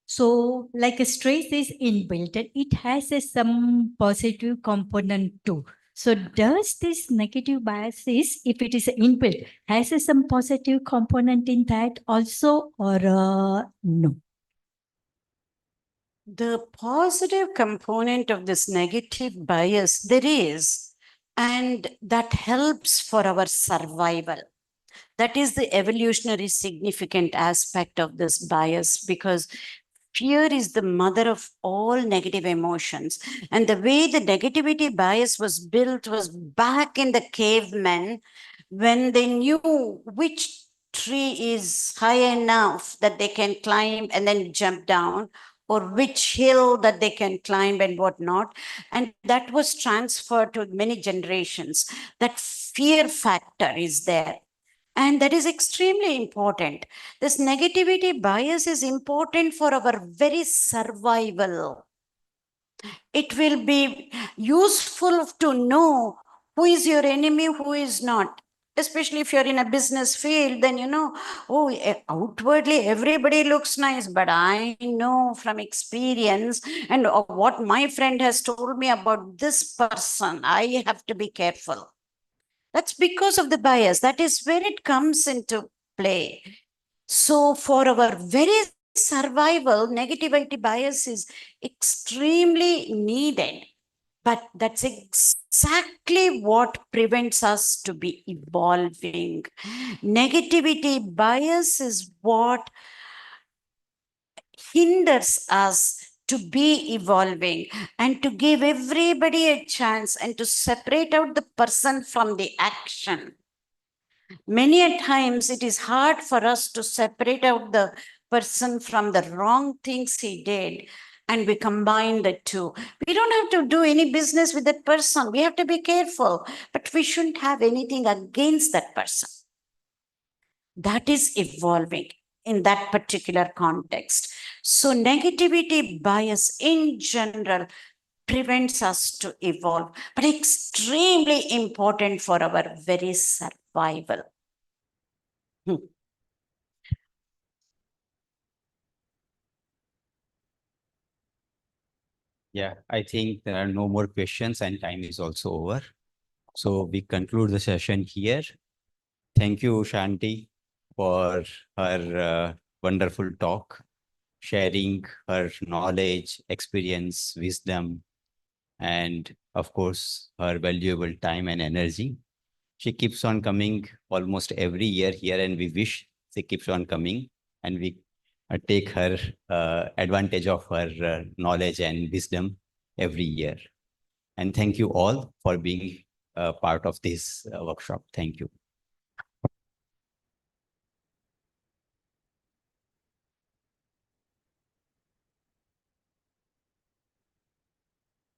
so like a stress is inbuilt and it has some positive component too. So does this negative biases, if it is inbuilt, has some positive component in that also, or no? The positive component of this negative bias, there is, and that helps for our survival. That is the evolutionary significant aspect of this bias, because fear is the mother of all negative emotions. And the way the negativity bias was built was back in the cavemen, when they knew which tree is high enough that they can climb and then jump down, or which hill that they can climb and whatnot. And that was transferred to many generations. That fear factor is there. And that is extremely important. This negativity bias is important for our very survival. It will be useful to know who is your enemy, who is not. Especially if you're in a business field, then you know, oh, outwardly everybody looks nice, but I know from experience and what my friend has told me about this person, I have to be careful. That's because of the bias. That is where it comes into play. So for our very survival, negativity bias is extremely needed. But that's exactly what prevents us to be evolving. Negativity bias is what hinders us to be evolving and to give everybody a chance and to separate out the person from the action. Many a times it is hard for us to separate out the person from the wrong things he did, and we combine the two. We don't have to do any business with that person. We have to be careful, but we shouldn't have anything against that person. That is evolving in that particular context. So negativity bias in general prevents us to evolve, but extremely important for our very survival. Yeah, I think there are no more questions and time is also over. So we conclude the session here. Thank you, Shanti, for her wonderful talk, sharing her knowledge, experience, wisdom, and of course, her valuable time and energy. She keeps on coming almost every year here, and we wish she keeps on coming, and we take her advantage of her knowledge and wisdom every year. And thank you all for being part of this workshop. Thank you.